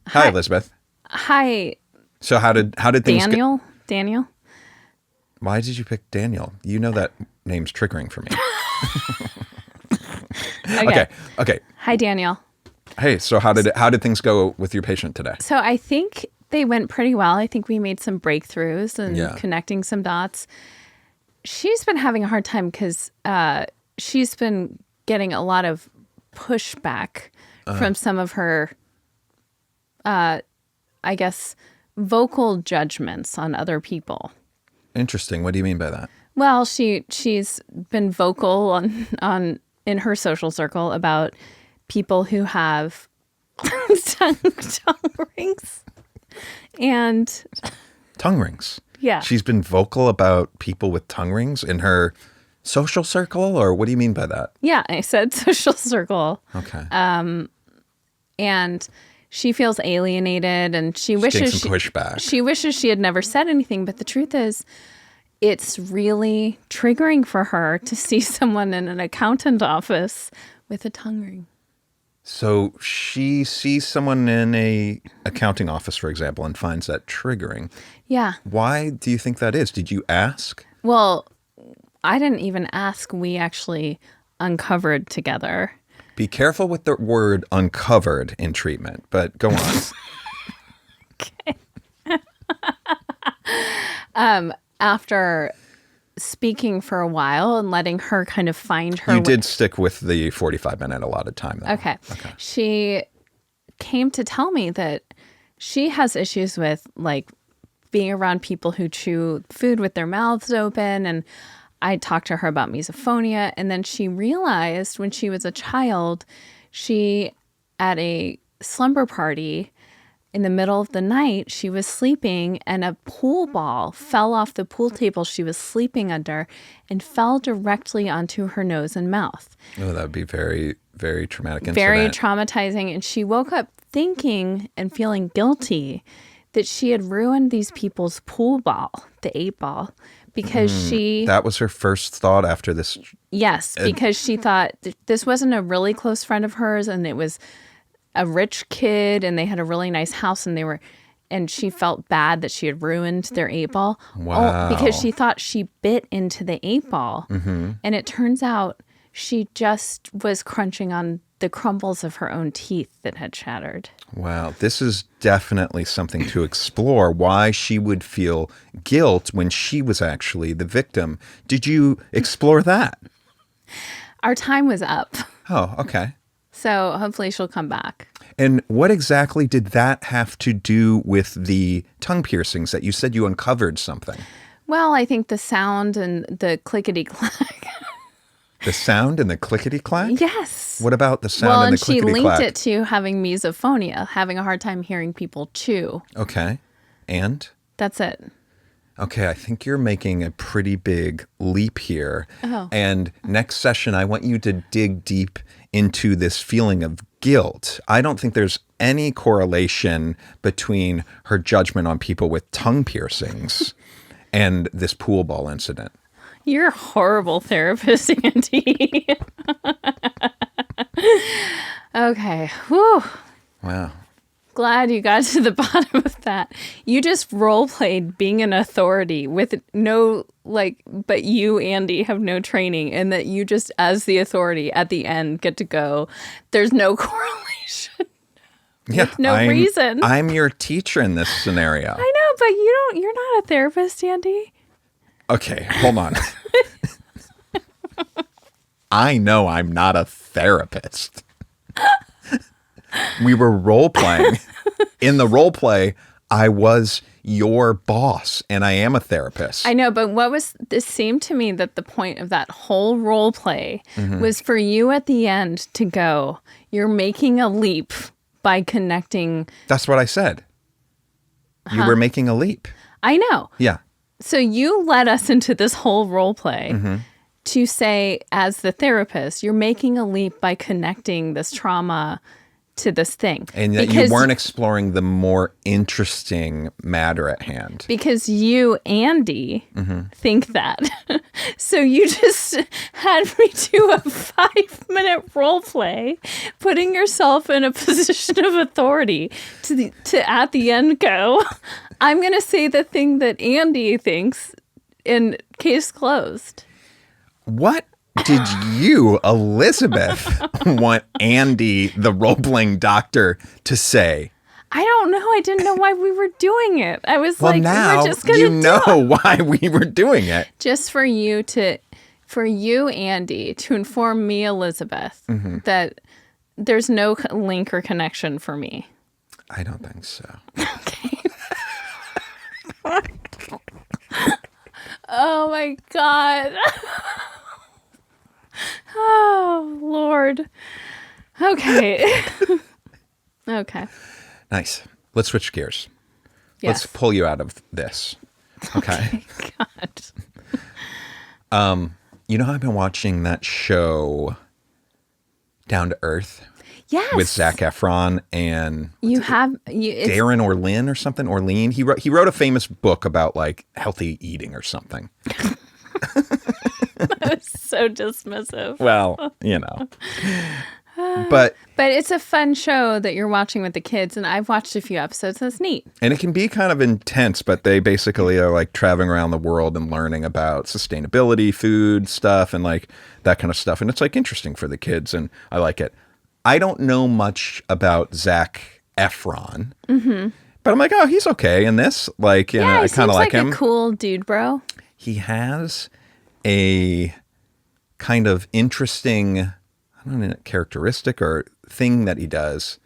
Hi, Elizabeth. Hi. So how did things Daniel? Why did you pick Daniel? You know that name's triggering for me. Okay. Hi, Daniel. Hey, so how did things go with your patient today? So I think they went pretty well. I think we made some breakthroughs and connecting some dots. She's been having a hard time because she's been getting a lot of pushback from some of her, I guess, vocal judgments on other people. Interesting. What do you mean by that? Well, she's been vocal on in her social circle about people who have tongue rings. And tongue rings. Yeah. She's been vocal about people with tongue rings in her social circle, or what do you mean by that? Yeah, I said social circle. Okay. And she feels alienated, and she wishes some pushback. She wishes she had never said anything, but the truth is it's really triggering for her to see someone in an accountant office with a tongue ring. So she sees someone in a accounting office, for example, and finds that triggering. Yeah. Why do you think that is? Did you ask? Well, I didn't even ask. We actually uncovered together. Be careful with the word uncovered in treatment, but go on. Okay. After speaking for a while and letting her kind of find her You did stick with the 45-minute allotted time, though. Okay. She came to tell me that she has issues with, like, being around people who chew food with their mouths open. And I talked to her about misophonia. And then she realized when she was a child, she, at a slumber party, in the middle of the night, she was sleeping and a pool ball fell off the pool table she was sleeping under and fell directly onto her nose and mouth. Oh, that would be very, very traumatic incident. Very traumatizing. And she woke up thinking and feeling guilty that she had ruined these people's pool ball, the 8-ball, because That was her first thought after this. Yes, because she thought this wasn't a really close friend of hers, and it was a rich kid, and they had a really nice house, and she felt bad that she had ruined their 8-ball. Wow. Because she thought she bit into the 8-ball. Mm-hmm. And it turns out she just was crunching on the crumbles of her own teeth that had shattered. Wow. This is definitely something to explore, why she would feel guilt when she was actually the victim. Did you explore that? Our time was up. Oh, okay. So hopefully she'll come back. And what exactly did that have to do with the tongue piercings that you said you uncovered something? Well, I think the sound and the clickety-clack. The sound and the clickety-clack? Yes. What about the sound and the clickety-clack? Well, and she linked it to having misophonia, having a hard time hearing people chew. Okay. And? That's it. Okay, I think you're making a pretty big leap here. Oh. And next session, I want you to dig deep into this feeling of guilt. I don't think there's any correlation between her judgment on people with tongue piercings and this pool ball incident. You're a horrible therapist, Andy. Okay. Whew. Wow. Glad you got to the bottom of that. You just role played being an authority with no, but you, Andy, have no training, and that you just, as the authority at the end, get to go. There's no correlation. Yeah, with no reason. I'm your teacher in this scenario. I know, but you're not a therapist, Andy. Okay, hold on. I know I'm not a therapist. We were role-playing. In the role play, I was your boss, and I am a therapist. I know, but this seemed to me that the point of that whole role play was for you at the end to go, you're making a leap by connecting. That's what I said. You were making a leap. I know. Yeah. So you led us into this whole role play. to say, as the therapist, you're making a leap by connecting this trauma to this thing. And that you weren't exploring the more interesting matter at hand. Because you, Andy, think that. So you just had me do a 5-minute role play, putting yourself in a position of authority to at the end go, I'm going to say the thing that Andy thinks, in case closed. What did you, Elizabeth, want Andy, the role-playing doctor, to say? I don't know. I didn't know why we were doing it. I was well, like, now we're just going to you know why we were doing it. Just for you, Andy, to inform me, Elizabeth, that there's no link or connection for me. I don't think so. Okay. Oh, my God. Oh, Lord. Okay. Okay. Nice. Let's switch gears. Yes. Let's pull you out of this. Okay. God. You know how I've been watching that show Down to Earth? Yes. With Zac Efron and Darren Orlin or something. Orlean. He wrote a famous book about like healthy eating or something. That was so dismissive. Well, you know. But it's a fun show that you're watching with the kids, and I've watched a few episodes. That's neat. And it can be kind of intense, but they basically are like traveling around the world and learning about sustainability, food stuff, and like that kind of stuff. And it's like interesting for the kids, and I like it. I don't know much about Zac Efron, but I'm like, oh, he's okay in this. Like, you know, I kind of like him. A cool dude, bro. He has a kind of interesting, I don't know, characteristic or thing that he does.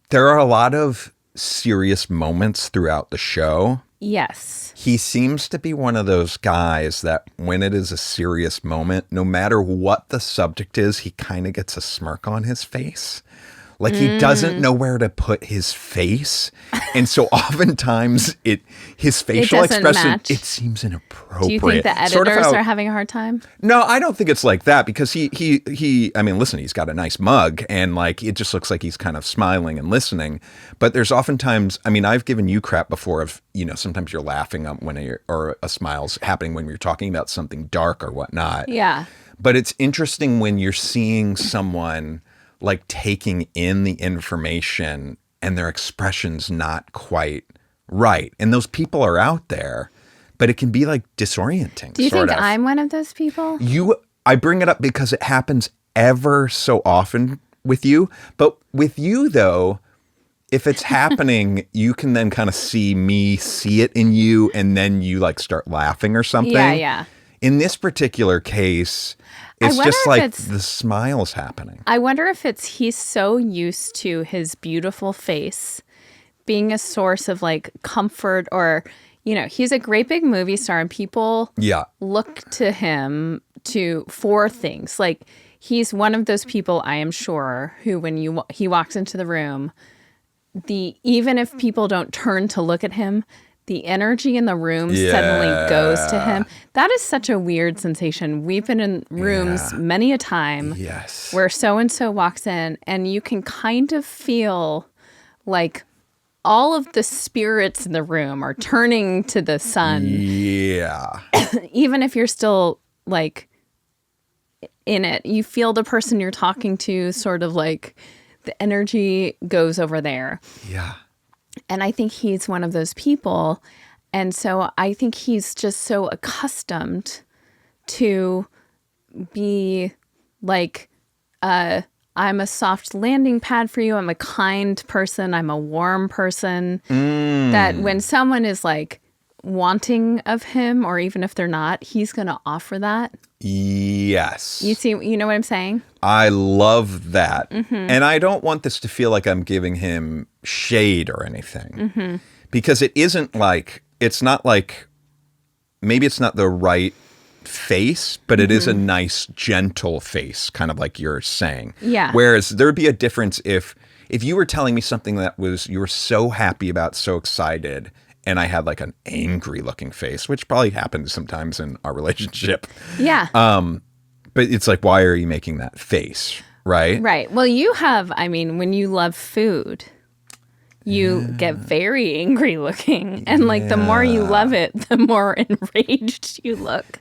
There are a lot of serious moments throughout the show. Yes. He seems to be one of those guys that when it is a serious moment, no matter what the subject is, he kind of gets a smirk on his face. Like he doesn't know where to put his face. And so oftentimes his facial expression, match. It seems inappropriate. Do you think the editors are having a hard time? No, I don't think it's like that because he I mean, listen, he's got a nice mug and like it just looks like he's kind of smiling and listening. But there's oftentimes, I mean, I've given you crap before of, you know, sometimes you're laughing when or a smile's happening when you're talking about something dark or whatnot. Yeah. But it's interesting when you're seeing someone like taking in the information and their expression's not quite right. And those people are out there, but it can be like disorienting. Do you think I'm one of those people? I bring it up because it happens ever so often with you. But with you though, if it's happening, you can then kind of see it in you and then you like start laughing or something. Yeah. In this particular case, it's just like the smile's happening. I wonder if he's so used to his beautiful face being a source of like comfort or, you know, he's a great big movie star and people look to him for things. Like he's one of those people, I am sure, who when he walks into the room, even if people don't turn to look at him, the energy in the room suddenly goes to him. That is such a weird sensation. We've been in rooms many a time where so-and-so walks in and you can kind of feel like all of the spirits in the room are turning to the sun. Yeah. Even if you're still like in it, you feel the person you're talking to sort of like the energy goes over there. Yeah. And I think he's one of those people. And so I think he's just so accustomed to be like, I'm a soft landing pad for you. I'm a kind person. I'm a warm person. That when someone is like wanting of him, or even if they're not, he's going to offer that. Yes. You know what I'm saying? I love that. And I don't want this to feel like I'm giving him shade or anything. Because it's not like, maybe it's not the right face, but it is a nice, gentle face, kind of like you're saying. Yeah. Whereas there would be a difference if you were telling me something that you were so happy about, so excited, and I had like an angry looking face, which probably happens sometimes in our relationship. Yeah. But it's like, why are you making that face? Right. Right. Well, you have, I mean, when you love food, you get very angry looking. And like the more you love it, the more enraged you look.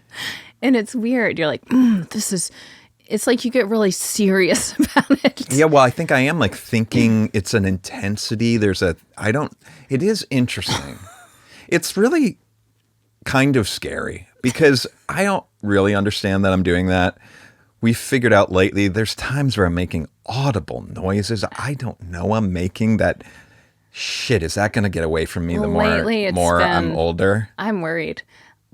And it's weird. You're like, it's like you get really serious about it. Yeah, well, I think I am like thinking it's an intensity. It is interesting. It's really kind of scary because I don't really understand that I'm doing that. We figured out lately there's times where I'm making audible noises. I don't know I'm making that. Shit, is that going to get away from me the more I'm older? I'm worried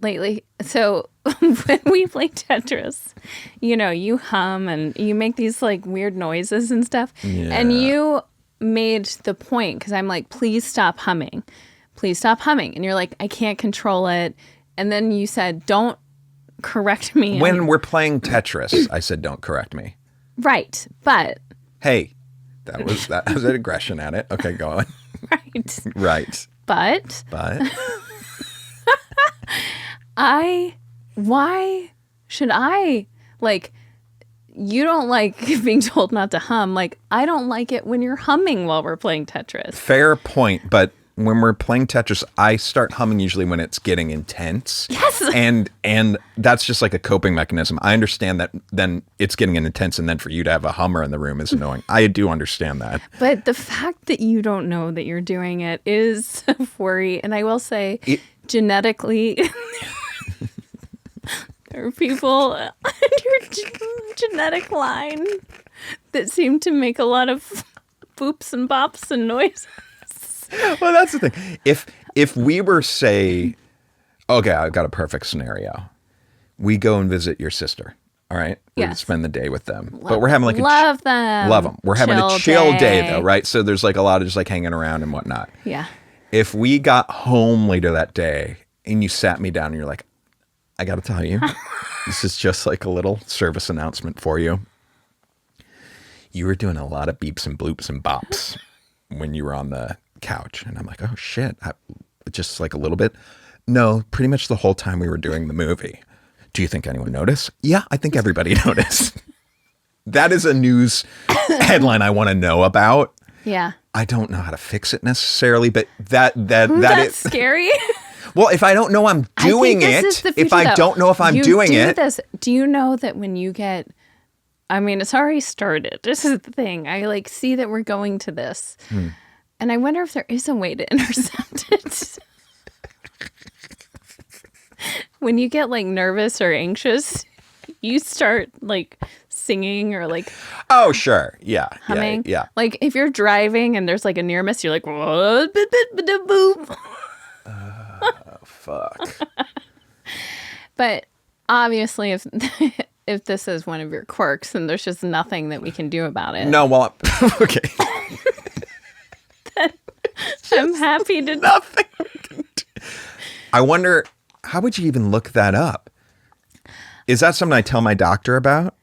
lately. So when we play Tetris, you hum and you make these like weird noises and stuff. Yeah. And you made the point because I'm like, please stop humming. Please stop humming. And you're like, I can't control it. And then you said, don't correct me. When we're playing Tetris, I said, don't correct me. Right. But. Hey, that was an aggression at it. Okay, go on. Right. Right. But. Why should I, like, you don't like being told not to hum. Like, I don't like it when you're humming while we're playing Tetris. Fair point, but when we're playing Tetris, I start humming usually when it's getting intense. Yes. And that's just like a coping mechanism. I understand that then it's getting intense, and then for you to have a hummer in the room is annoying. I do understand that. But the fact that you don't know that you're doing it is a worry. And I will say, genetically, there are people in your genetic line that seem to make a lot of boops and bops and noises. Well, that's the thing. If we were, say, okay, I've got a perfect scenario. We go and visit your sister. All right. We're going to spend the day with them. But we're having like love them. Love them. We're having a chill day though, right? So there's like a lot of just like hanging around and whatnot. Yeah. If we got home later that day and you sat me down and you're like, I got to tell you, this is just like a little service announcement for you. You were doing a lot of beeps and bloops and bops when you were on the couch. And I'm like, oh shit, just like a little bit. No, pretty much the whole time we were doing the movie. Do you think anyone noticed? Yeah, I think everybody noticed. That is a news headline I want to know about. Yeah. I don't know how to fix it necessarily, but that's scary. Well, if I don't know I'm doing it, if I don't know if I'm doing it. Do you know that when you get, I mean, it's already started. This is the thing. I like see that we're going to this. And I wonder if there is a way to intercept it. When you get like nervous or anxious, you start like singing or like oh sure humming. Yeah. Like if you're driving and there's like a near miss, you're like boop. Oh fuck. But obviously if this is one of your quirks, then there's just nothing that we can do about it. No, well okay. I'm happy to nothing we can do. I wonder, how would you even look that up? Is that something I tell my doctor about?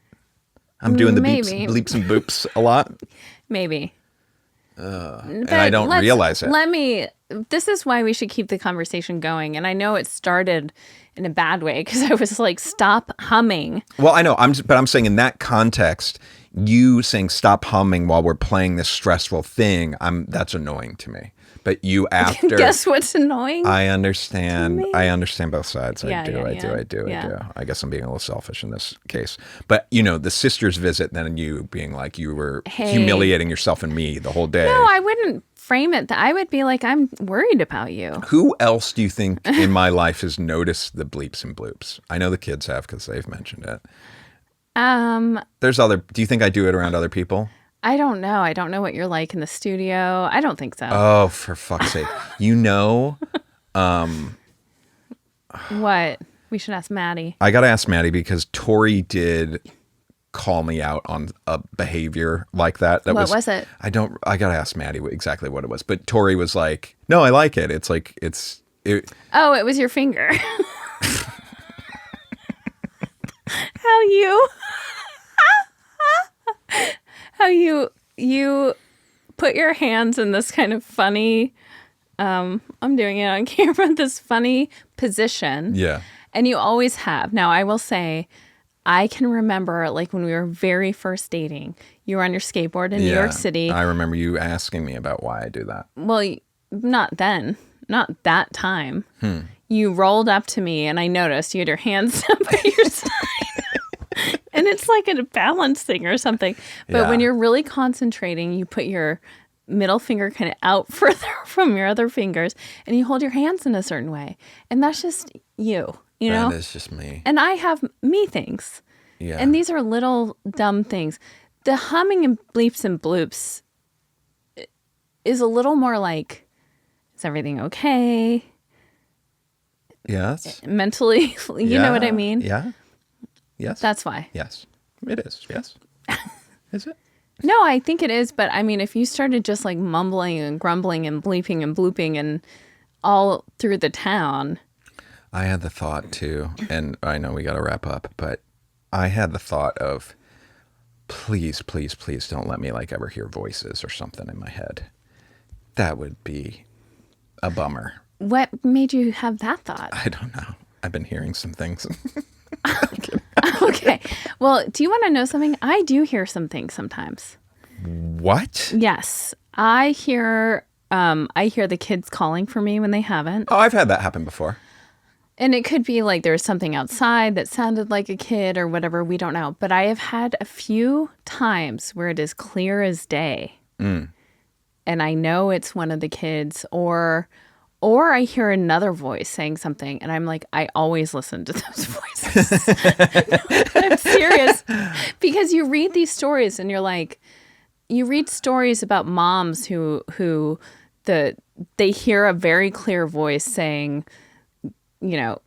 I'm doing the bleeps and boops a lot. Maybe. And I don't realize it. This is why we should keep the conversation going. And I know it started in a bad way because I was like, stop humming. Well, I know. But I'm saying in that context, you saying stop humming while we're playing this stressful thing, that's annoying to me. But you after guess what's annoying? I understand. I understand both sides. I do. Yeah. I guess I'm being a little selfish in this case. But the sister's visit, then you being like you were humiliating yourself and me the whole day. No, I wouldn't frame it. I would be like, I'm worried about you. Who else do you think in my life has noticed the bleeps and bloops? I know the kids have because they've mentioned it. There's other. Do you think I do it around other people? I don't know. I don't know what you're like in the studio. I don't think so. Oh, for fuck's sake. What? We should ask Maddie. I got to ask Maddie because Tori did call me out on a behavior like that. What was it? I got to ask Maddie exactly what it was. But Tori was like, no, I like it. It's like, Oh, it was your finger. How you put your hands in this kind of funny I'm doing it on camera, this funny position. Yeah. And you always have. Now, I will say, I can remember like when we were very first dating, you were on your skateboard in New York City. I remember you asking me about why I do that. Well, not then, not that time. You rolled up to me and I noticed you had your hands up at your side. And it's like a balance thing or something. But when you're really concentrating, you put your middle finger kind of out further from your other fingers and you hold your hands in a certain way. And that's just you know? That is just me. And I have me things. Yeah. And these are little dumb things. The humming and bleeps and bloops is a little more like, is everything okay? Yes. Mentally, you know what I mean? Yeah. Yes. That's why. Yes. It is. Yes. Is it? No, I think it is. But I mean, if you started just like mumbling and grumbling and bleeping and blooping and all through the town. I had the thought too, and I know we got to wrap up, but I had the thought of, please, please, please don't let me like ever hear voices or something in my head. That would be a bummer. What made you have that thought? I don't know. I've been hearing some things. Okay. Well, do you want to know something? I do hear some things sometimes. What? Yes. I hear the kids calling for me when they haven't. Oh, I've had that happen before. And it could be like there was something outside that sounded like a kid or whatever. We don't know. But I have had a few times where it is clear as day. And I know it's one of the kids or I hear another voice saying something. And I'm like, I always listen to those voices. No, I'm serious. Because you read these stories and you're like, you read stories about moms who they hear a very clear voice saying, you know,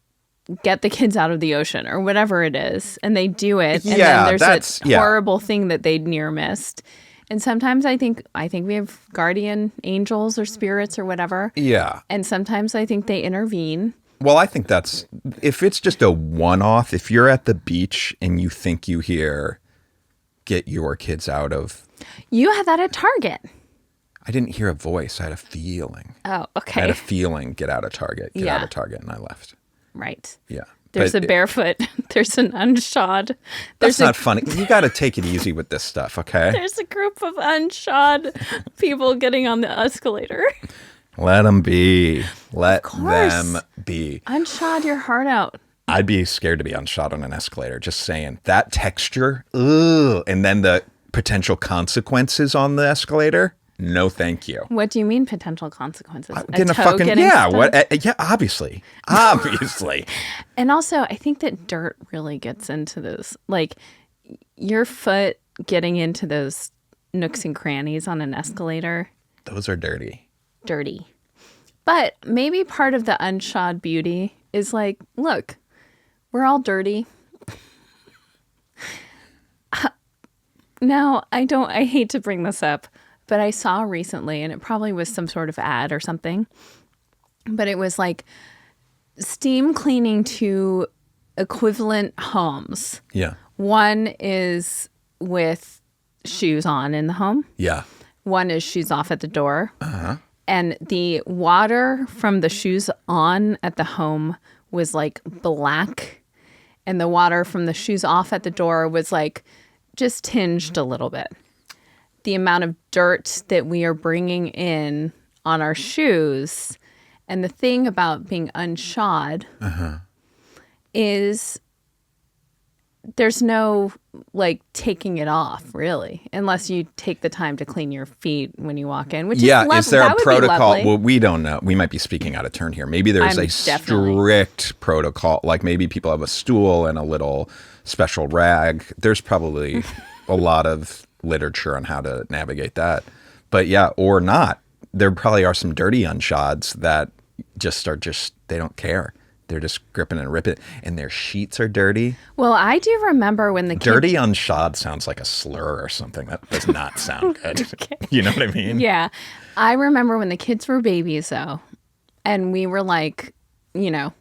get the kids out of the ocean or whatever it is. And they do it. And then there's a horrible thing that they near missed. And sometimes I think we have guardian angels or spirits or whatever. Yeah. And sometimes I think they intervene. Well, I think that's, if it's just a one-off, if you're at the beach and you think you hear, get your kids out of. You had that at Target. I didn't hear a voice. I had a feeling. Oh, okay. I had a feeling, get out of Target, get out of Target, and I left. Right. Yeah. There's a barefoot. There's an unshod. That's not funny. You got to take it easy with this stuff, okay? There's a group of unshod people getting on the escalator. Let them be. Let them be. Unshod your heart out. I'd be scared to be unshod on an escalator. Just saying. That texture, ugh. And then the potential consequences on the escalator. No, thank you. What do you mean potential consequences? Getting a fucking yeah, obviously. And also, I think that dirt really gets into this. Like your foot getting into those nooks and crannies on an escalator. Those are dirty. Dirty. But maybe part of the unshod beauty is like, look, we're all dirty. Now, I hate to bring this up, but I saw recently, and it probably was some sort of ad or something, but it was like steam cleaning to equivalent homes. Yeah. One is with shoes on in the home. Yeah. One is shoes off at the door. Uh-huh. And the water from the shoes on at the home was like black. And the water from the shoes off at the door was like just tinged a little bit. The amount of dirt that we are bringing in on our shoes. And the thing about being unshod is there's no like taking it off really, unless you take the time to clean your feet when you walk in, which is there a protocol? Well, we don't know. We might be speaking out of turn here. Maybe there's a strict protocol, like maybe people have a stool and a little special rag. There's probably a lot of literature on how to navigate that. But yeah, or not. There probably are some dirty unshods that they don't care. They're just gripping and ripping, and their sheets are dirty. Well, I do remember when the kids... Dirty unshod sounds like a slur or something. That does not sound good. Okay. You know what I mean? Yeah. I remember when the kids were babies, though, and we were like, you know,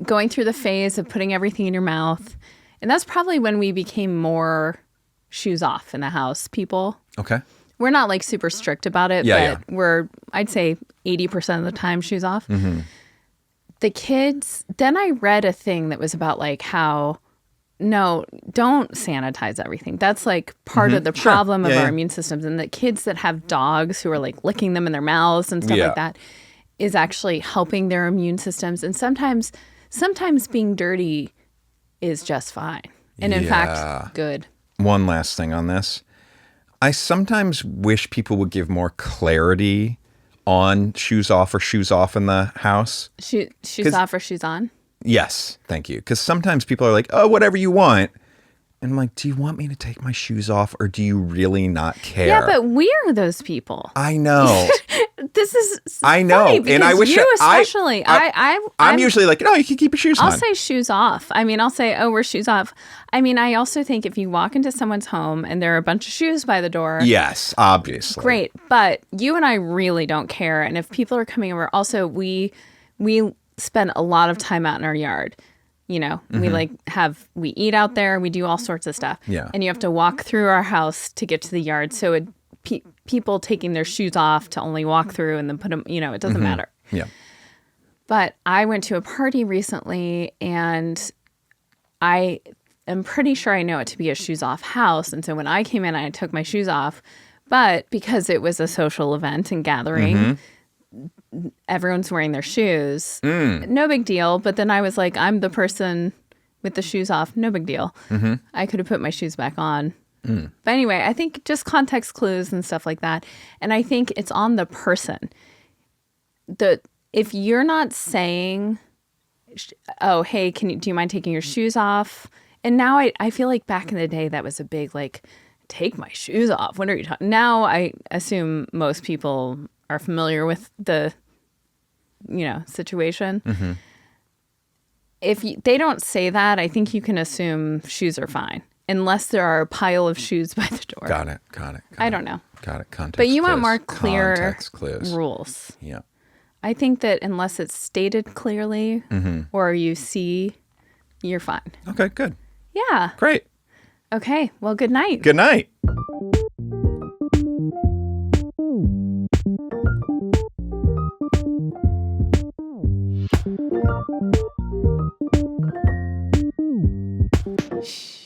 going through the phase of putting everything in your mouth. And that's probably when we became more shoes off in the house people. Okay. We're not like super strict about it, but we're, I'd say 80% of the time shoes off. The kids, then I read a thing that was about like how, no, don't sanitize everything. That's like part of the problem of our immune systems. And the kids that have dogs who are like licking them in their mouths and stuff like that is actually helping their immune systems. And sometimes being dirty is just fine. And in fact, good. One last thing on this. I sometimes wish people would give more clarity on shoes off or shoes off in the house. Shoes off or shoes on? Yes, thank you. Because sometimes people are like, oh, whatever you want. And I'm like, do you want me to take my shoes off or do you really not care? Yeah, but we're those people. I know. This is I know. And I wish you especially. I'm usually like, no, you can keep your shoes on. I'll say shoes off. I mean, I'll say, oh, we're shoes off. I mean, I also think if you walk into someone's home and there are a bunch of shoes by the door. Yes, obviously. Great. But you and I really don't care. And if people are coming over, also, we spend a lot of time out in our yard. You know, we eat out there. We do all sorts of stuff. Yeah. And you have to walk through our house to get to the yard. So people taking their shoes off to only walk through and then put them, it doesn't matter. Yeah. But I went to a party recently and I am pretty sure I know it to be a shoes off house. And so when I came in, I took my shoes off. But because it was a social event and gathering, everyone's wearing their shoes. No big deal. But then I was like, I'm the person with the shoes off. No big deal. I could have put my shoes back on. But anyway, I think just context clues and stuff like that. And I think it's on the person. If you're not saying, oh, hey, do you mind taking your shoes off? And now I feel like back in the day that was a big like, take my shoes off. What are you talking? Now I assume most people are familiar with the situation. If they don't say that, I think you can assume shoes are fine. Unless there are a pile of shoes by the door. Got it. I don't know. Got it. Context But you clues. want more clear Context clues. rules. Yeah. I think that unless it's stated clearly or you see, you're fine. Okay, good. Yeah. Great. Okay. Well, good night. Good night. Shh.